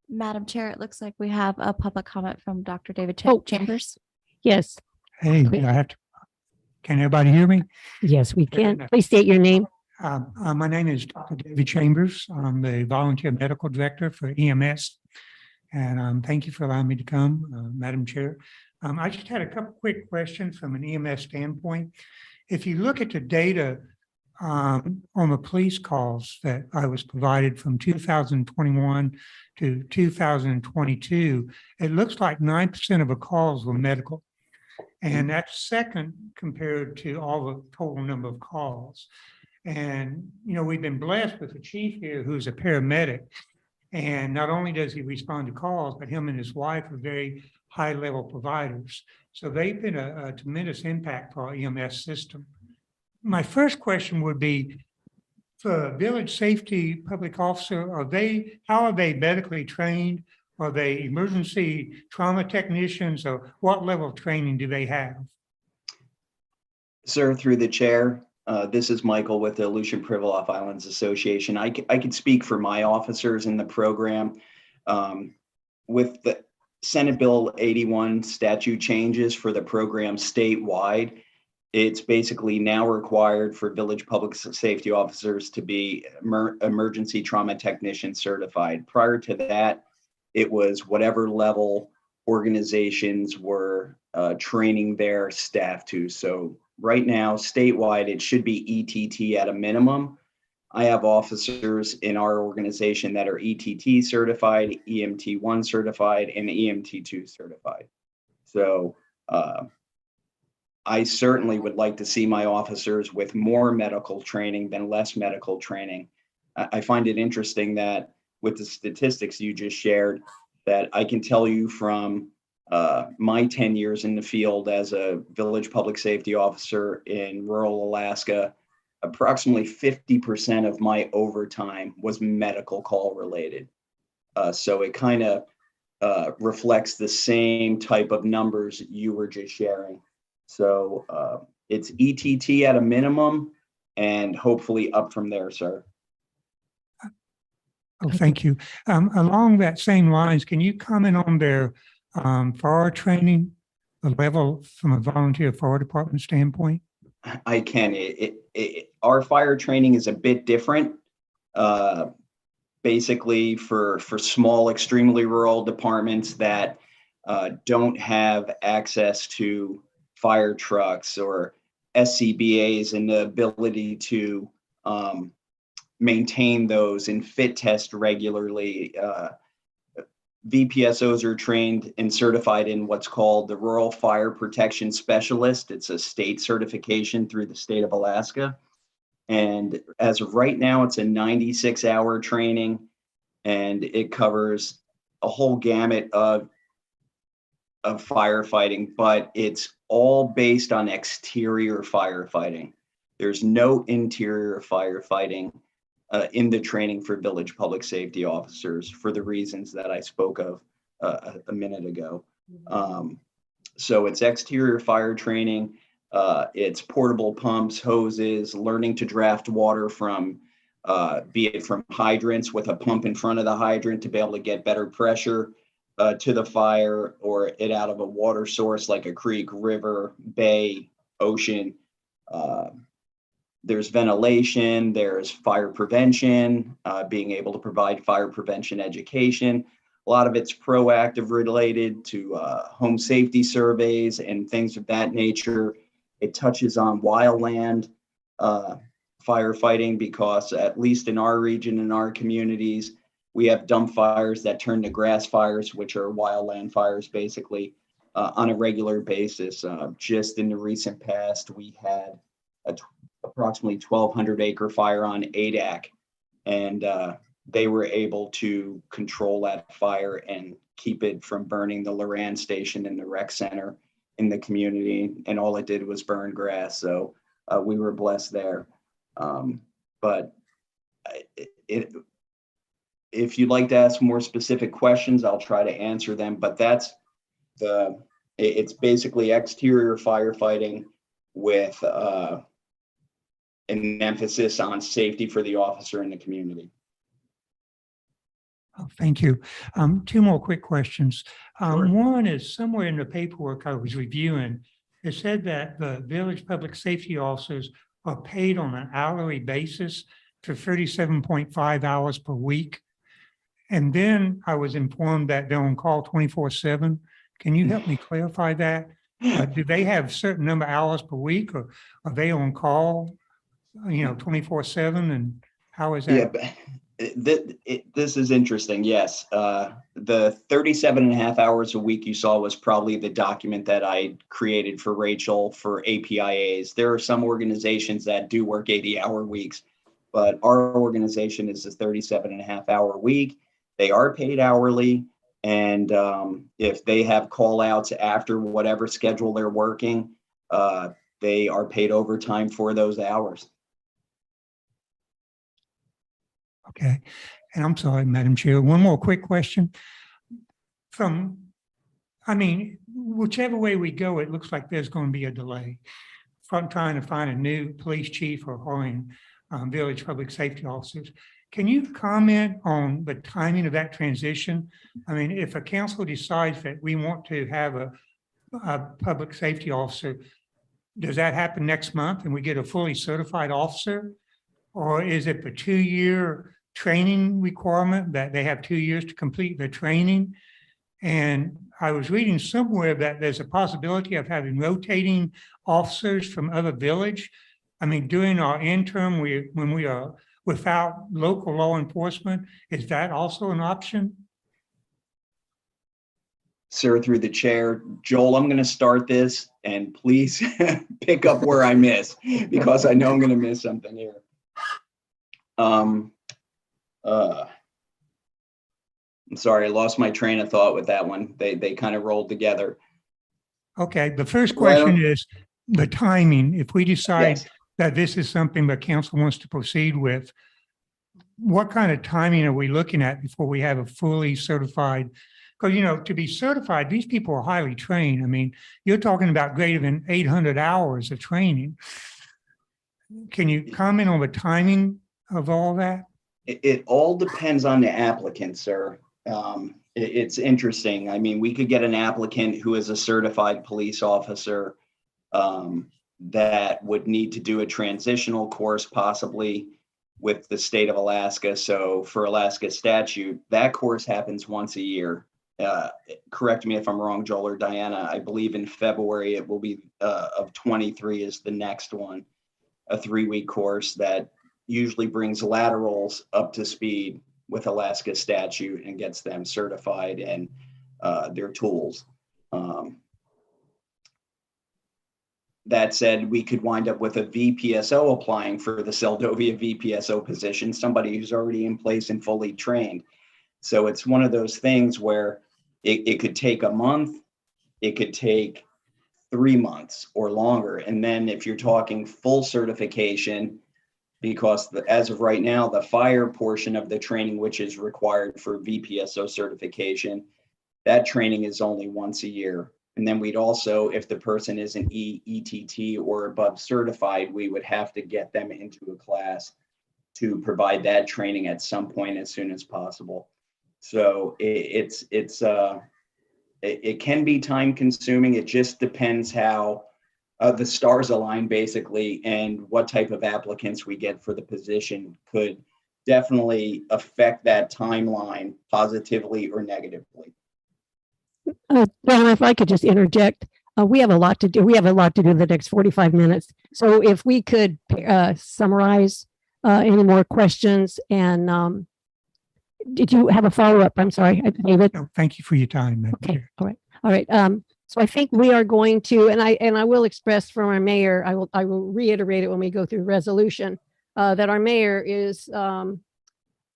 B: Madam Chair, it looks like we have a public comment from Dr. David Chambers.
C: Yes.
N: Hey, can everybody hear me?
C: Yes, we can. Please state your name.
N: My name is Dr. David Chambers. I'm the volunteer medical director for EMS. And thank you for allowing me to come, Madam Chair. I just had a couple quick questions from an EMS standpoint. If you look at the data on the police calls that I was provided from 2021 to 2022, it looks like 9% of the calls were medical. And that's second compared to all the total number of calls. And, we've been blessed with a chief here who's a paramedic. And not only does he respond to calls, but him and his wife are very high-level providers. So they've been a tremendous impact for our EMS system. My first question would be, for a village safety public officer, how are they medically trained? Are they emergency trauma technicians, or what level of training do they have?
G: Sir, through the chair, this is Michael with the Aleutian Pribilof Islands Association. I could speak for my officers in the program. With the Senate Bill 81 statute changes for the program statewide, it's basically now required for village public safety officers to be emergency trauma technician certified. Prior to that, it was whatever level organizations were training their staff to. So right now, statewide, it should be ETT at a minimum. I have officers in our organization that are ETT certified, EMT1 certified, and EMT2 certified. So I certainly would like to see my officers with more medical training than less medical training. I find it interesting that with the statistics you just shared, that I can tell you from my 10 years in the field as a village public safety officer in rural Alaska, approximately 50% of my overtime was medical call related. So it kind of reflects the same type of numbers you were just sharing. So it's ETT at a minimum and hopefully up from there, sir.
N: Oh, thank you. Along that same lines, can you comment on their fire training, the level from a volunteer fire department standpoint?
G: I can. Our fire training is a bit different. Basically, for small, extremely rural departments that don't have access to fire trucks or SCBAs and the ability to maintain those and fit test regularly. VPSOs are trained and certified in what's called the Rural Fire Protection Specialist. It's a state certification through the state of Alaska. And as of right now, it's a 96-hour training, and it covers a whole gamut of firefighting, but it's all based on exterior firefighting. There's no interior firefighting in the training for village public safety officers for the reasons that I spoke of a minute ago. So it's exterior fire training. It's portable pumps, hoses, learning to draft water from, be it from hydrants with a pump in front of the hydrant to be able to get better pressure to the fire, or it out of a water source like a creek, river, bay, ocean. There's ventilation, there's fire prevention, being able to provide fire prevention education. A lot of it's proactive related to home safety surveys and things of that nature. It touches on wildland firefighting, because at least in our region, in our communities, we have dump fires that turn to grass fires, which are wildland fires basically on a regular basis. Just in the recent past, we had approximately 1,200 acre fire on Adak, and they were able to control that fire and keep it from burning the Loran station in the rec center in the community, and all it did was burn grass. So we were blessed there. But if you'd like to ask more specific questions, I'll try to answer them, but it's basically exterior firefighting with an emphasis on safety for the officer in the community.
N: Oh, thank you. Two more quick questions.
G: Sure.
N: One is, somewhere in the paperwork I was reviewing, it said that the village public safety officers are paid on an hourly basis for 37.5 hours per week. And then I was informed that they're on call 24/7. Can you help me clarify that? Do they have a certain number of hours per week, or are they on call 24/7, and how is that?
G: Yeah, This is interesting. Yes. The 37.5 hours a week you saw was probably the document that I created for Rachel for APIAs. There are some organizations that do work 80-hour weeks, but our organization is a 37.5 hour week. They are paid hourly. And if they have call outs after whatever schedule they're working, they are paid overtime for those hours.
N: Okay. And I'm sorry, Madam Chair, one more quick question. Whichever way we go, it looks like there's going to be a delay from trying to find a new police chief or hiring village public safety officers. Can you comment on the timing of that transition? I mean, if a council decides that we want to have a public safety officer, does that happen next month and we get a fully certified officer? Or is it the 2-year training requirement that they have 2 years to complete the training? And I was reading somewhere that there's a possibility of having rotating officers from other village. I mean, during our interim, when we are without local law enforcement, is that also an option?
G: Sir, through the chair, Joel, I'm going to start this and please pick up where I miss because I know I'm going to miss something here. I'm sorry, I lost my train of thought with that one. They kind of rolled together.
N: Okay, the first question is the timing. If we decide that this is something the council wants to proceed with, what kind of timing are we looking at before we have a fully certified? Because, to be certified, these people are highly trained. I mean, you're talking about greater than 800 hours of training. Can you comment on the timing of all that?
G: It all depends on the applicant, sir. It's interesting. I mean, we could get an applicant who is a certified police officer that would need to do a transitional course possibly with the state of Alaska. So for Alaska statute, that course happens once a year. Correct me if I'm wrong, Joel or Diana. I believe in February it will be of 23 is the next one, a 3-week course that usually brings laterals up to speed with Alaska statute and gets them certified in their tools. That said, we could wind up with a VPSO applying for the Seldovia VPSO position, somebody who's already in place and fully trained. So it's one of those things where it could take a month, it could take 3 months or longer. And then if you're talking full certification, because as of right now, the fire portion of the training, which is required for VPSO certification, that training is only once a year. And then we'd also, if the person is an ETT or above certified, we would have to get them into a class to provide that training at some point as soon as possible. So it can be time consuming. It just depends how the stars align basically, and what type of applicants we get for the position could definitely affect that timeline positively or negatively.
C: Well, if I could just interject, we have a lot to do. We have a lot to do in the next 45 minutes. So if we could summarize any more questions, and did you have a follow-up? I'm sorry, David.
N: No, thank you for your time, Madam Chair.
C: All right. So I think we are going to, and I will express from our mayor, I will reiterate it when we go through resolution, that our mayor is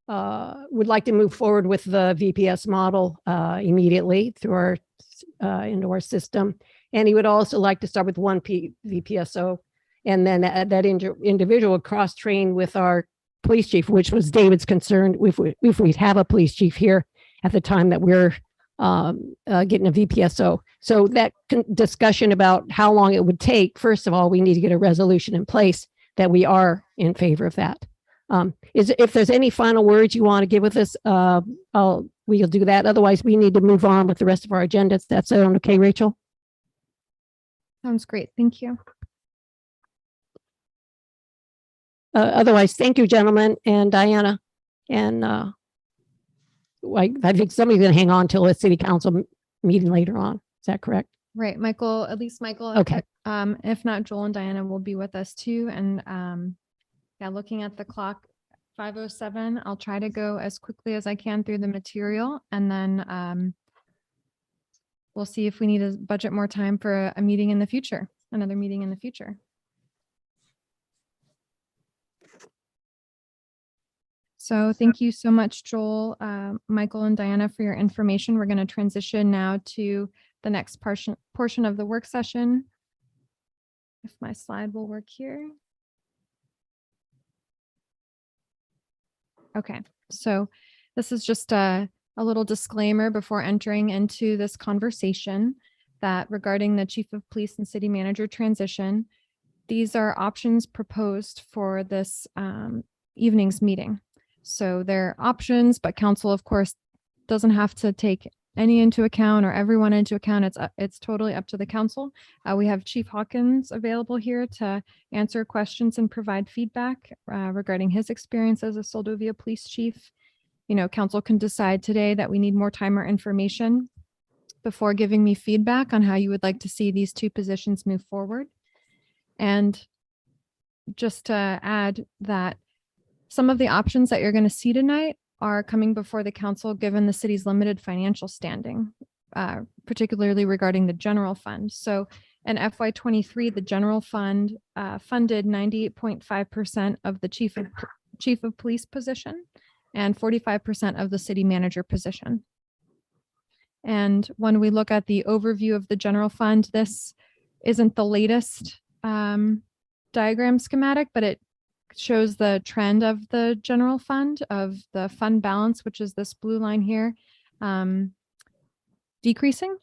C: would like to move forward with the VPS model immediately through our into our system, and he would also like to start with one VPSO, and then that individual would cross train with our police chief, which was David's concern if we have a police chief here at the time that we're getting a VPSO. So that discussion about how long it would take, first of all, we need to get a resolution in place that we are in favor of that. If there's any final words you want to give with us, we'll do that. Otherwise, we need to move on with the rest of our agendas. That's okay, Rachel?
D: Sounds great. Thank you.
C: Otherwise, thank you, gentlemen, and Diana. And I think somebody's going to hang on till a city council meeting later on. Is that correct?
D: Right, Michael, at least Michael.
C: Okay.
D: If not, Joel and Diana will be with us too. And yeah, looking at the clock, 5:07. I'll try to go as quickly as I can through the material, and then we'll see if we need to budget more time for a meeting in the future, another meeting in the future. So thank you so much, Joel, Michael, and Diana, for your information. We're going to transition now to the next portion of the work session. If my slide will work here. Okay, so this is just a little disclaimer before entering into this conversation that regarding the Chief of Police and City Manager transition, these are options proposed for this evening's meeting. So they're options, but council, of course, doesn't have to take any into account or everyone into account. It's totally up to the council. We have Chief Hawkins available here to answer questions and provide feedback regarding his experience as a Soldovia Police Chief. You know, council can decide today that we need more time or information before giving me feedback on how you would like to see these two positions move forward. And just to add that some of the options that you're going to see tonight are coming before the council given the city's limited financial standing, particularly regarding the general fund. So in FY23, the general fund funded 98.5% of the chief of police position and 45% of the city manager position. And when we look at the overview of the general fund, this isn't the latest diagram schematic, but it shows the trend of the general fund, of the fund balance, which is this blue line here, decreasing.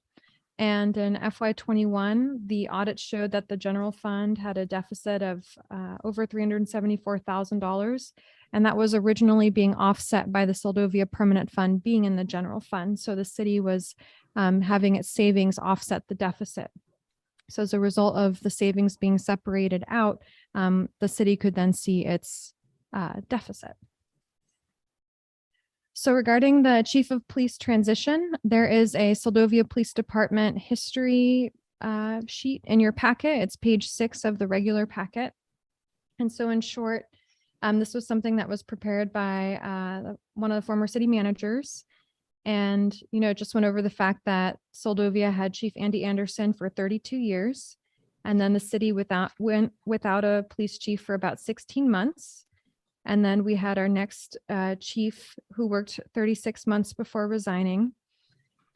D: And in FY21, the audit showed that the general fund had a deficit of over $374,000. And that was originally being offset by the Soldovia Permanent Fund being in the general fund. So the city was having its savings offset the deficit. So as a result of the savings being separated out, the city could then see its deficit. So regarding the Chief of Police transition, there is a Soldovia Police Department history sheet in your packet. It's page 6 of the regular packet. And so in short, this was something that was prepared by one of the former city managers. And, you know, just went over the fact that Soldovia had Chief Andy Anderson for 32 years. And then the city went without a police chief for about 16 months. And then we had our next chief who worked 36 months before resigning.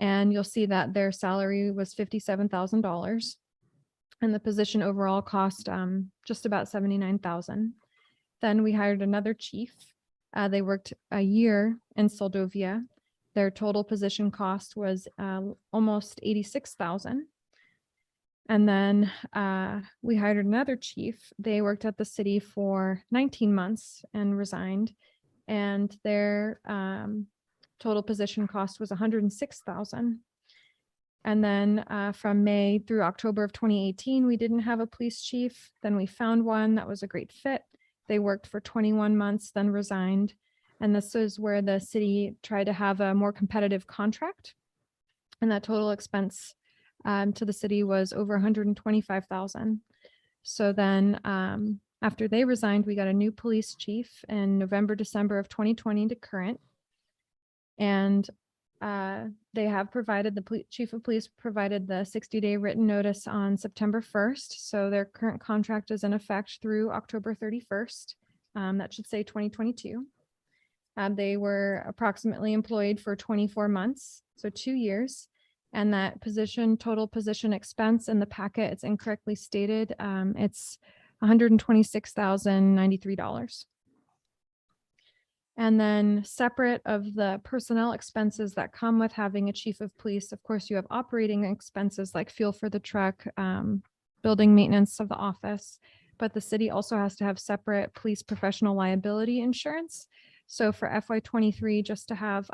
D: And you'll see that their salary was $57,000. And the position overall cost just about $79,000. Then we hired another chief. They worked a year in Soldovia. Their total position cost was almost $86,000. And then we hired another chief. They worked at the city for 19 months and resigned. And their total position cost was $106,000. And then from May through October of 2018, we didn't have a police chief. Then we found one that was a great fit. They worked for 21 months, then resigned. And this is where the city tried to have a more competitive contract. And that total expense to the city was over $125,000. So then after they resigned, we got a new police chief in November, December of 2020 to current. And they have provided, the chief of police provided the 60-day written notice on September 1st. So their current contract is in effect through October 31st. That should say 2022. They were approximately employed for 24 months, so 2 years. And that position, total position expense in the packet, it's incorrectly stated. It's $126,093. And then separate of the personnel expenses that come with having a chief of police, of course, you have operating expenses like fuel for the truck, building maintenance of the office, but the city also has to have separate police professional liability insurance. So for FY23, just to have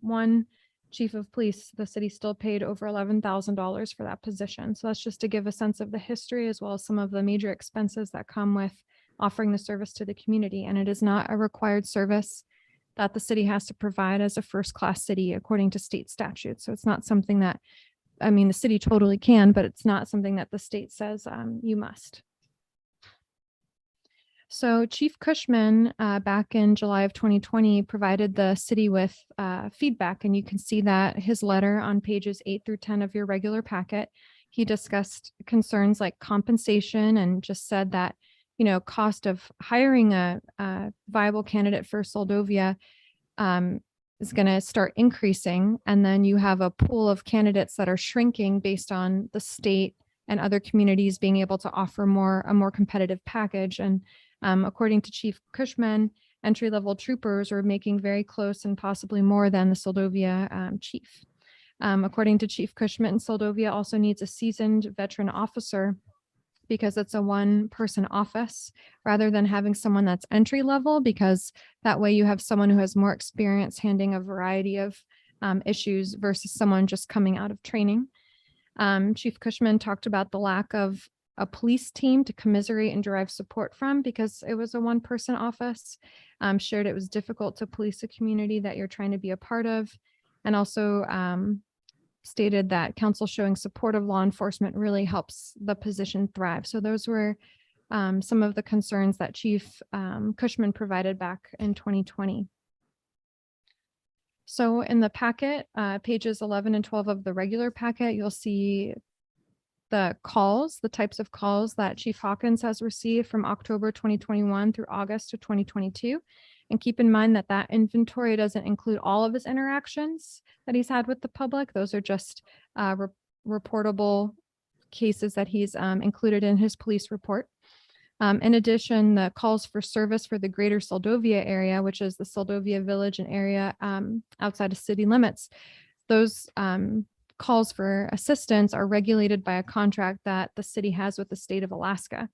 D: one chief of police, the city still paid over $11,000 for that position. So that's just to give a sense of the history as well as some of the major expenses that come with offering the service to the community. And it is not a required service that the city has to provide as a first-class city according to state statute. So it's not something that, I mean, the city totally can, but it's not something that the state says you must. So Chief Cushman, back in July of 2020, provided the city with feedback, and you can see that his letter on pages 8 through 10 of your regular packet. He discussed concerns like compensation and just said that, cost of hiring a viable candidate for Soldovia is going to start increasing. And then you have a pool of candidates that are shrinking based on the state and other communities being able to offer a more competitive package. And according to Chief Cushman, entry-level troopers are making very close and possibly more than the Soldovia chief. According to Chief Cushman, Soldovia also needs a seasoned veteran officer because it's a one-person office rather than having someone that's entry level, because that way you have someone who has more experience handling a variety of issues versus someone just coming out of training. Chief Cushman talked about the lack of a police team to commiserate and derive support from because it was a one-person office. Shared it was difficult to police a community that you're trying to be a part of, and also stated that council showing support of law enforcement really helps the position thrive. So those were some of the concerns that Chief Cushman provided back in 2020. So in the packet, pages 11 and 12 of the regular packet, you'll see the types of calls that Chief Hawkins has received from October 2021 through August of 2022. And keep in mind that that inventory doesn't include all of his interactions that he's had with the public. Those are just reportable cases that he's included in his police report. In addition, the calls for service for the greater Soldovia area, which is the Soldovia village and area outside of city limits, those calls for assistance are regulated by a contract that the city has with the state of Alaska.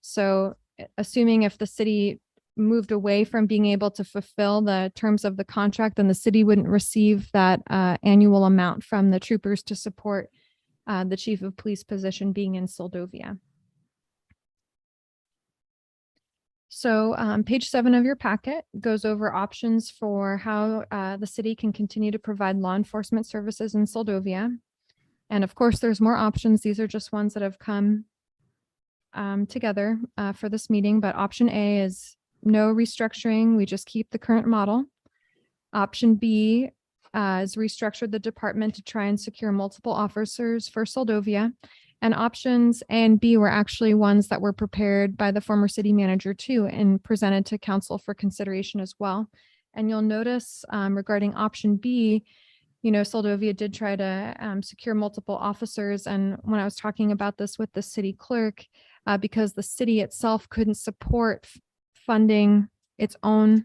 D: So assuming if the city moved away from being able to fulfill the terms of the contract, then the city wouldn't receive that annual amount from the troopers to support the chief of police position being in Soldovia. So page 7 of your packet goes over options for how the city can continue to provide law enforcement services in Soldovia. And of course, there's more options. These are just ones that have come together for this meeting. But option A is no restructuring. We just keep the current model. Option B is restructure the department to try and secure multiple officers for Soldovia. And options A and B were actually ones that were prepared by the former city manager too and presented to council for consideration as well. And you'll notice regarding option B, Soldovia did try to secure multiple officers. And when I was talking about this with the city clerk, because the city itself couldn't support funding its own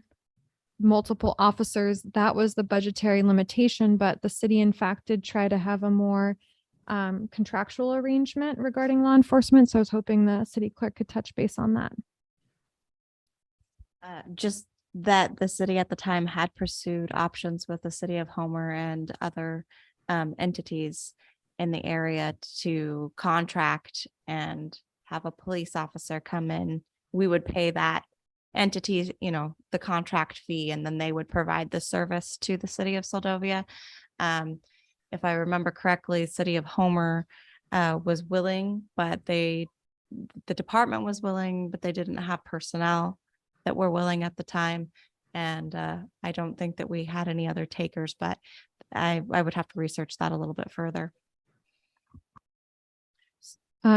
D: multiple officers, that was the budgetary limitation. But the city, in fact, did try to have a more contractual arrangement regarding law enforcement. So I was hoping the city clerk could touch base on that.
B: Just that the city at the time had pursued options with the city of Homer and other entities in the area to contract and have a police officer come in. We would pay that entity, the contract fee, and then they would provide the service to the city of Soldovia. If I remember correctly, city of Homer was willing, but the department was willing, but they didn't have personnel that were willing at the time. And I don't think that we had any other takers, but I would have to research that a little bit further.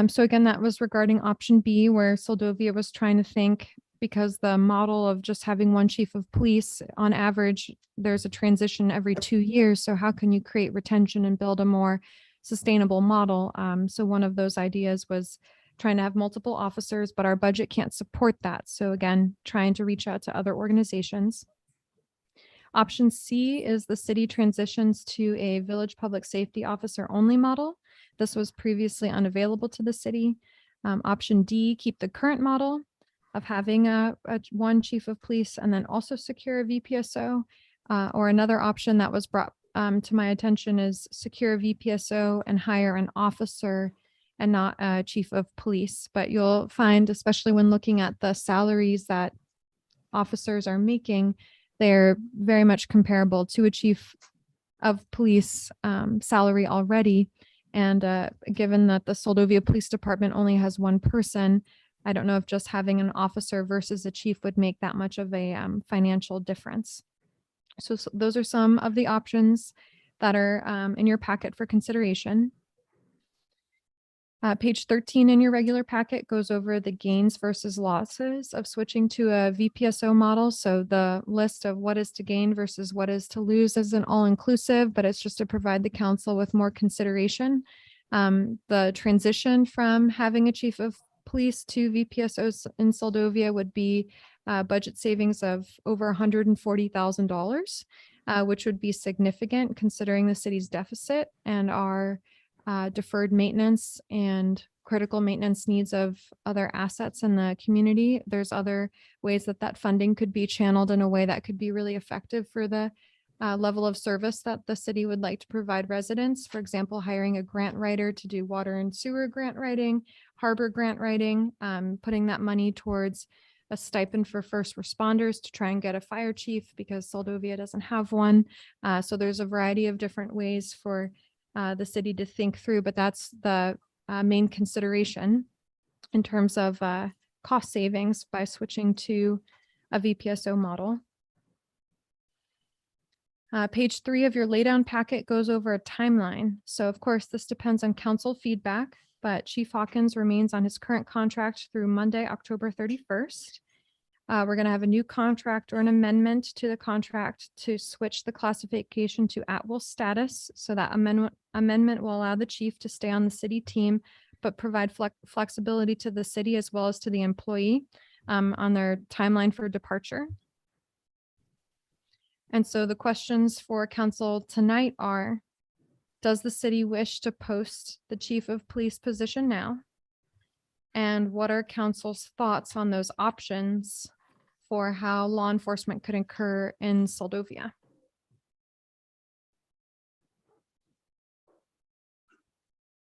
D: So again, that was regarding option B, where Soldovia was trying to think, because the model of just having one chief of police, on average, there's a transition every 2 years. So how can you create retention and build a more sustainable model? So one of those ideas was trying to have multiple officers, but our budget can't support that. So again, trying to reach out to other organizations. Option C is the city transitions to a village public safety officer only model. This was previously unavailable to the city. Option D, keep the current model of having a one chief of police and then also secure a VPSO, or another option that was brought to my attention is secure a VPSO and hire an officer and not a chief of police. But you'll find, especially when looking at the salaries that officers are making, they're very much comparable to a chief of police salary already. And given that the Soldovia Police Department only has one person, I don't know if just having an officer versus a chief would make that much of a financial difference. So those are some of the options that are in your packet for consideration. Page 13 in your regular packet goes over the gains versus losses of switching to a VPSO model. So the list of what is to gain versus what is to lose isn't all inclusive, but it's just to provide the council with more consideration. The transition from having a chief of police to VPSOs in Soldovia would be budget savings of over $140,000, which would be significant considering the city's deficit and our deferred maintenance and critical maintenance needs of other assets in the community. There's other ways that that funding could be channeled in a way that could be really effective for the level of service that the city would like to provide residents. For example, hiring a grant writer to do water and sewer grant writing, harbor grant writing, putting that money towards a stipend for first responders to try and get a fire chief because Soldovia doesn't have one. So there's a variety of different ways for the city to think through, but that's the main consideration in terms of cost savings by switching to a VPSO model. Page 3 of your laydown packet goes over a timeline. So of course, this depends on council feedback, but Chief Hawkins remains on his current contract through Monday, October 31st. We're going to have a new contract or an amendment to the contract to switch the classification to at-will status. So that amendment will allow the chief to stay on the city team, but provide flexibility to the city as well as to the employee on their timeline for departure. And so the questions for council tonight are, does the city wish to post the chief of police position now? And what are council's thoughts on those options for how law enforcement could occur in Soldovia?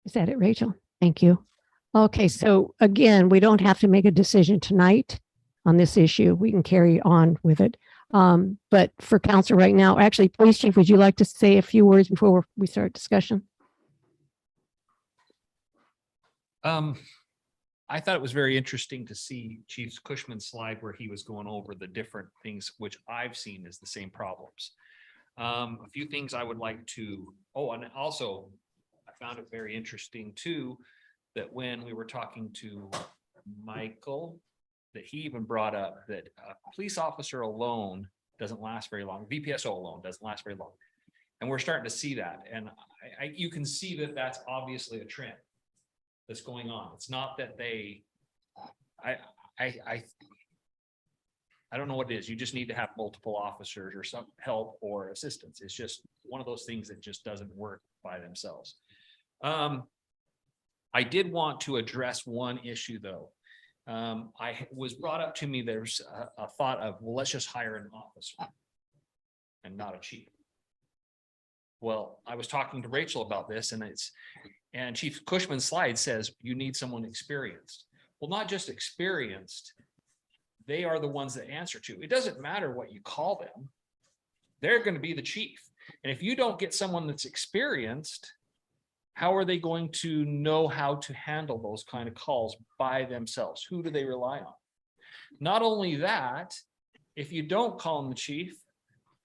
C: Is that it, Rachel? Thank you. Okay, so again, we don't have to make a decision tonight on this issue. We can carry on with it. But for council right now, actually, Police Chief, would you like to say a few words before we start discussion?
K: I thought it was very interesting to see Chief Cushman's slide where he was going over the different things, which I've seen as the same problems. A few things I would like to, and also I found it very interesting too, that when we were talking to Michael, that he even brought up that a police officer alone doesn't last very long. VPSO alone doesn't last very long. And we're starting to see that. And you can see that that's obviously a trend that's going on. It's not that they, I don't know what it is. You just need to have multiple officers or some help or assistance. It's just one of those things that just doesn't work by themselves. I did want to address one issue though. I was brought up to me, there's a thought of, well, let's just hire an officer and not a chief. Well, I was talking to Rachel about this and Chief Cushman's slide says you need someone experienced. Well, not just experienced, they are the ones that answer to. It doesn't matter what you call them. They're going to be the chief. And if you don't get someone that's experienced, how are they going to know how to handle those kind of calls by themselves? Who do they rely on? Not only that, if you don't call them the chief,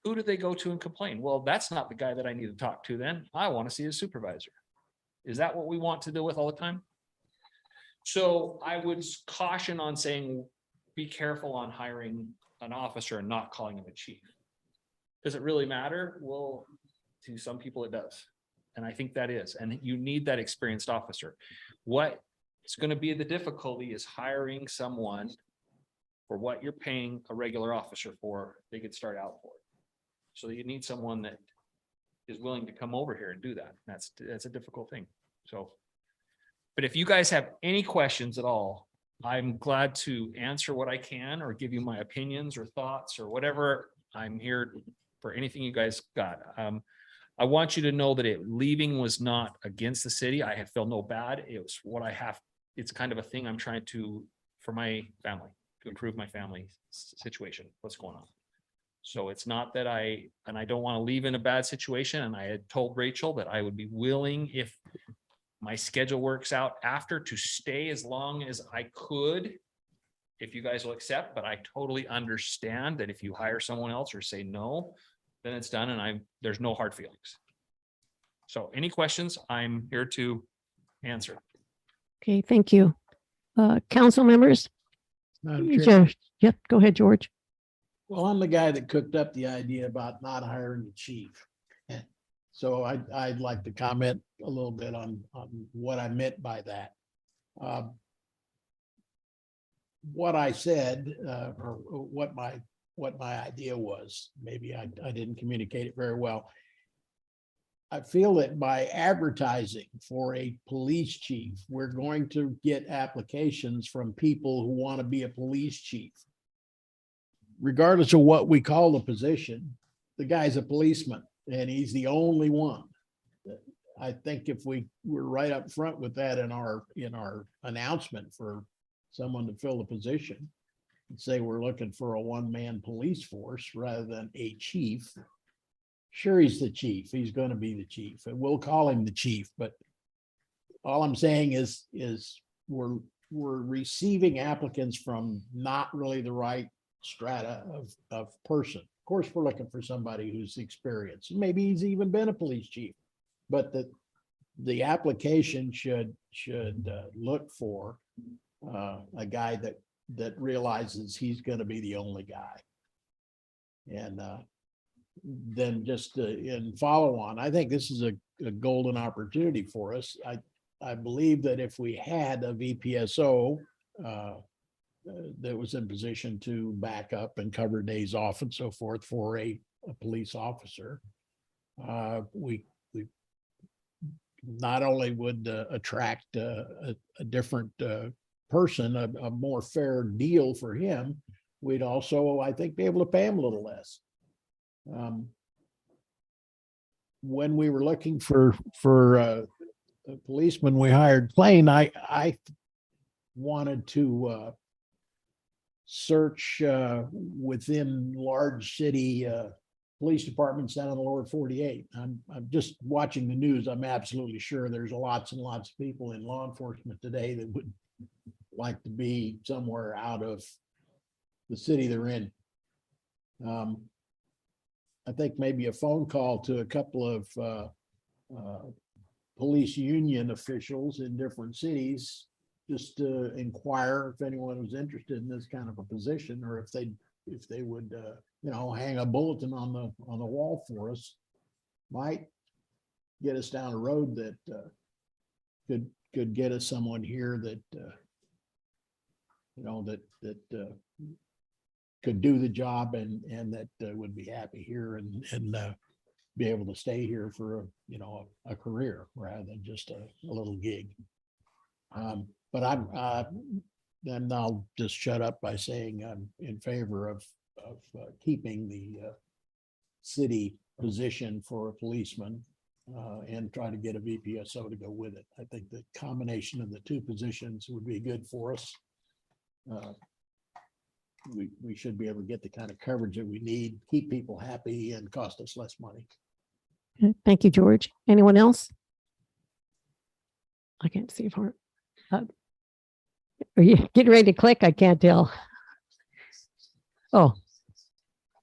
K: who do they go to and complain? Well, that's not the guy that I need to talk to then. I want to see a supervisor. Is that what we want to deal with all the time? So I would caution on saying, be careful on hiring an officer and not calling him a chief. Does it really matter? Well, to some people it does. And I think that is, and you need that experienced officer. What is going to be the difficulty is hiring someone for what you're paying a regular officer for, they could start out for. So you need someone that is willing to come over here and do that. That's a difficult thing. So, but if you guys have any questions at all, I'm glad to answer what I can or give you my opinions or thoughts or whatever. I'm here for anything you guys got. I want you to know that leaving was not against the city. I have felt no bad. It was what I have. It's kind of a thing I'm trying to, for my family, to improve my family situation, what's going on. So it's not that I don't want to leave in a bad situation. And I had told Rachel that I would be willing, if my schedule works out after, to stay as long as I could if you guys will accept, but I totally understand that if you hire someone else or say no, then it's done and there's no hard feelings. So any questions, I'm here to answer.
C: Okay, thank you. Council members?
F: Madam Chair.
C: Yep, go ahead, George.
F: Well, I'm the guy that cooked up the idea about not hiring the chief. So I'd like to comment a little bit on what I meant by that. What I said, or what my idea was, maybe I didn't communicate it very well. I feel that by advertising for a police chief, we're going to get applications from people who want to be a police chief. Regardless of what we call the position, the guy's a policeman and he's the only one. I think if we were right up front with that in our announcement for someone to fill the position, and say we're looking for a one-man police force rather than a chief. Sure, he's the chief. He's going to be the chief, and we'll call him the chief. But all I'm saying is we're receiving applicants from not really the right strata of person. Of course, we're looking for somebody who's experienced. Maybe he's even been a police chief, but the application should look for a guy that realizes he's going to be the only guy. And then just in follow on, I think this is a golden opportunity for us. I believe that if we had a VPSO that was in position to back up and cover days off and so forth for a police officer, we not only would attract a different person, a more fair deal for him, we'd also, I think, be able to pay him a little less. When we were looking for a policeman, we hired Plain. I wanted to search within large city police departments down in the lower 48. I'm just watching the news. I'm absolutely sure there's lots and lots of people in law enforcement today that would like to be somewhere out of the city they're in. I think maybe a phone call to a couple of police union officials in different cities, just to inquire if anyone was interested in this kind of a position, or if they would hang a bulletin on the wall for us, might get us down a road that could get us someone here that could do the job and that would be happy here and be able to stay here for a career rather than just a little gig. But then I'll just shut up by saying I'm in favor of keeping the city position for a policeman and try to get a VPSO to go with it. I think the combination of the two positions would be good for us. We should be able to get the kind of coverage that we need, keep people happy, and cost us less money.
C: Thank you, George. Anyone else? I can't see if are you getting ready to click? I can't tell. Oh,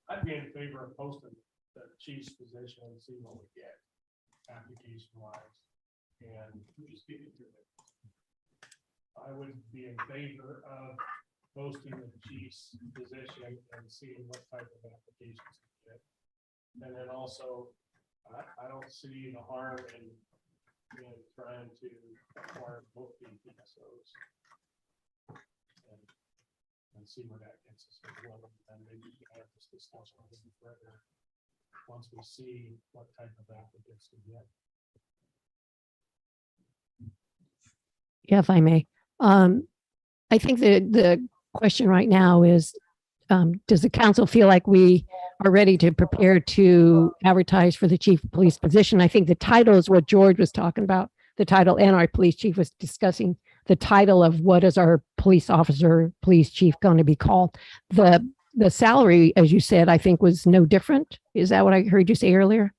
H: I'd be in favor of posting the chief's position and see what we get application wise. And just get it through it. I would be in favor of posting the chief's position and seeing what type of applications we get. And then also, I don't see the harm in trying to acquire both VPSOs and see where that gets us as well. And maybe we can have this discussion further once we see what type of applicants we get.
C: yeah, if I may. I think the question right now is, does the council feel like we are ready to prepare to advertise for the chief of police position? I think the title is what George was talking about. The title, and our police chief was discussing the title of what is our police officer, police chief going to be called. The salary, as you said, I think was no different. Is that what I heard you say earlier?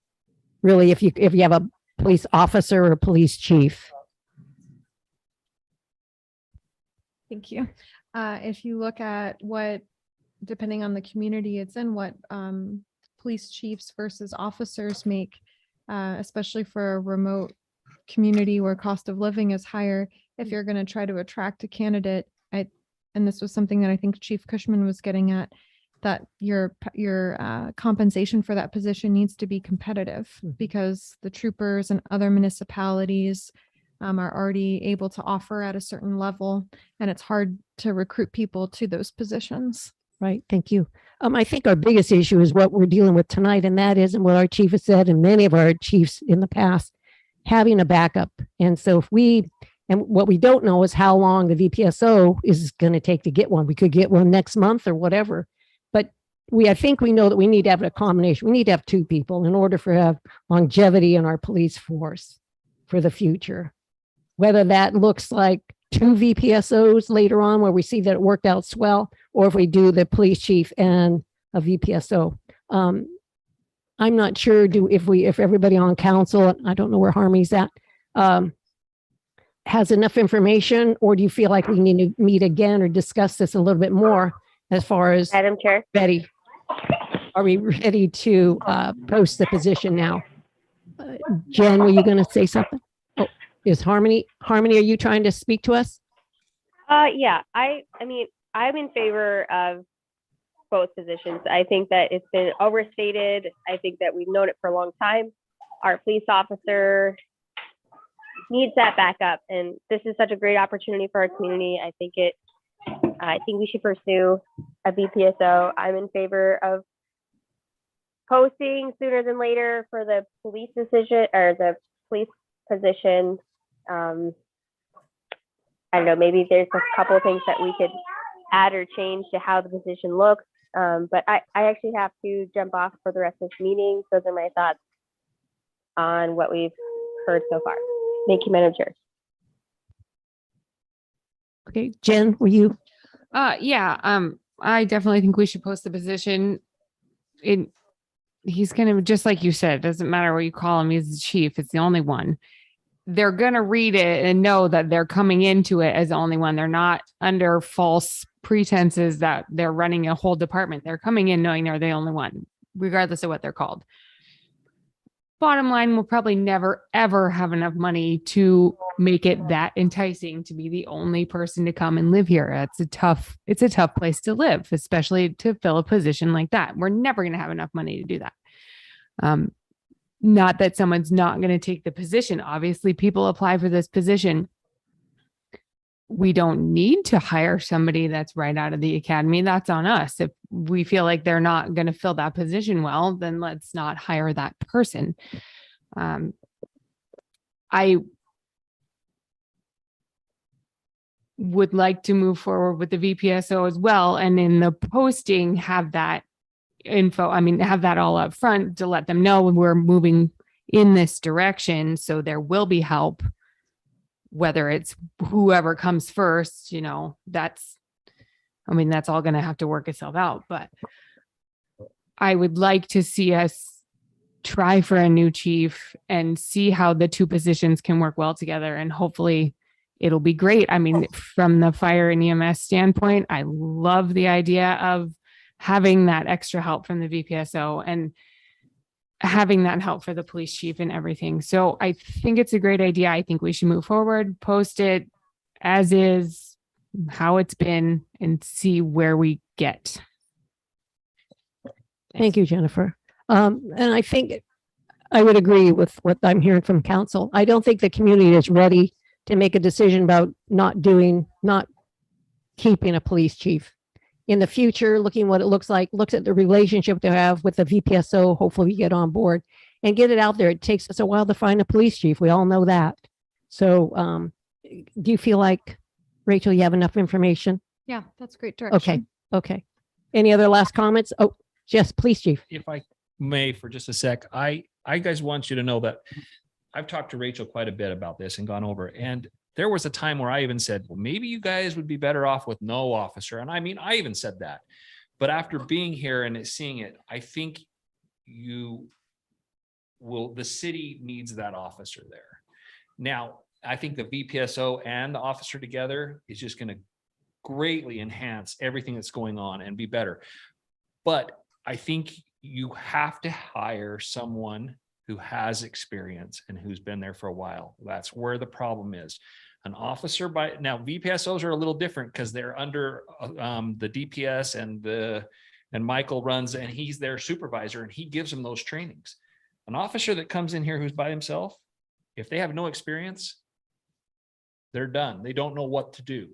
C: Really, if you have a police officer or a police chief.
D: Thank you. if you look at what, depending on the community it's in, what police chiefs versus officers make, especially for a remote community where cost of living is higher, if you're going to try to attract a candidate, and this was something that I think Chief Cushman was getting at, that your compensation for that position needs to be competitive, because the troopers and other municipalities are already able to offer at a certain level, and it's hard to recruit people to those positions.
C: Right, thank you. I think our biggest issue is what we're dealing with tonight, and that is, and what our chief has said, and many of our chiefs in the past, having a backup. And so and what we don't know is how long the VPSO is going to take to get one. We could get one next month or whatever. But I think we know that we need to have a combination. We need to have two people in order for have longevity in our police force for the future. Whether that looks like 2 VPSOs later on where we see that it worked out swell, or if we do the police chief and a VPSO. I'm not sure if everybody on council, I don't know where Harmony's at, has enough information, or do you feel like we need to meet again or discuss this a little bit more as far as
J: Madam Chair.
C: Betty? Are we ready to post the position now? Jen, were you going to say something? Oh, is Harmony, are you trying to speak to us?
O: Yeah, I mean, I'm in favor of both positions. I think that it's been overstated. I think that we've known it for a long time. Our police officer needs that backup, and this is such a great opportunity for our community. I think we should pursue a VPSO. I'm in favor of posting sooner than later for the police decision or the police position. I don't know, maybe there's a couple of things that we could add or change to how the position looks. But I actually have to jump off for the rest of this meeting. Those are my thoughts on what we've heard so far. Thank you, Madam Chair.
C: Okay, Jen, were you?
L: Yeah, I definitely think we should post the position. He's gonna, just like you said, it doesn't matter what you call him, he's the chief, it's the only one. They're gonna read it and know that they're coming into it as the only one. They're not under false pretenses that they're running a whole department. They're coming in knowing they're the only one, regardless of what they're called. Bottom line, we'll probably never, ever have enough money to make it that enticing to be the only person to come and live here. It's a tough place to live, especially to fill a position like that. We're never going to have enough money to do that. Not that someone's not going to take the position. Obviously, people apply for this position. We don't need to hire somebody that's right out of the academy. That's on us. If we feel like they're not going to fill that position well, then let's not hire that person. I would like to move forward with the VPSO as well. And in the posting, have that info, have that all up front to let them know when we're moving in this direction. So there will be help, whether it's whoever comes first, that's all going to have to work itself out. But I would like to see us try for a new chief and see how the two positions can work well together. And hopefully it'll be great. From the fire and EMS standpoint, I love the idea of having that extra help from the VPSO and having that help for the police chief and everything. So I think it's a great idea. I think we should move forward, post it as is, how it's been, and see where we get.
C: Thank you, Jennifer. And I think I would agree with what I'm hearing from council. I don't think the community is ready to make a decision about not keeping a police chief. In the future, looking what it looks like, looks at the relationship they have with the VPSO, hopefully we get on board and get it out there. It takes us a while to find a police chief. We all know that. So do you feel like, Rachel, you have enough information?
D: Yeah, that's great direction.
C: Okay. Any other last comments? Oh, Jess, police chief.
K: If I may, for just a sec, I guys want you to know that I've talked to Rachel quite a bit about this and gone over, and there was a time where I even said, well, maybe you guys would be better off with no officer. And I even said that, but after being here and seeing it, I think the city needs that officer there. Now, I think the VPSO and the officer together is just going to greatly enhance everything that's going on and be better. But I think you have to hire someone who has experience and who's been there for a while. That's where the problem is. An officer now VPSOs are a little different because they're under the DPS and Michael runs and he's their supervisor and he gives them those trainings. An officer that comes in here who's by himself, if they have no experience, they're done. They don't know what to do.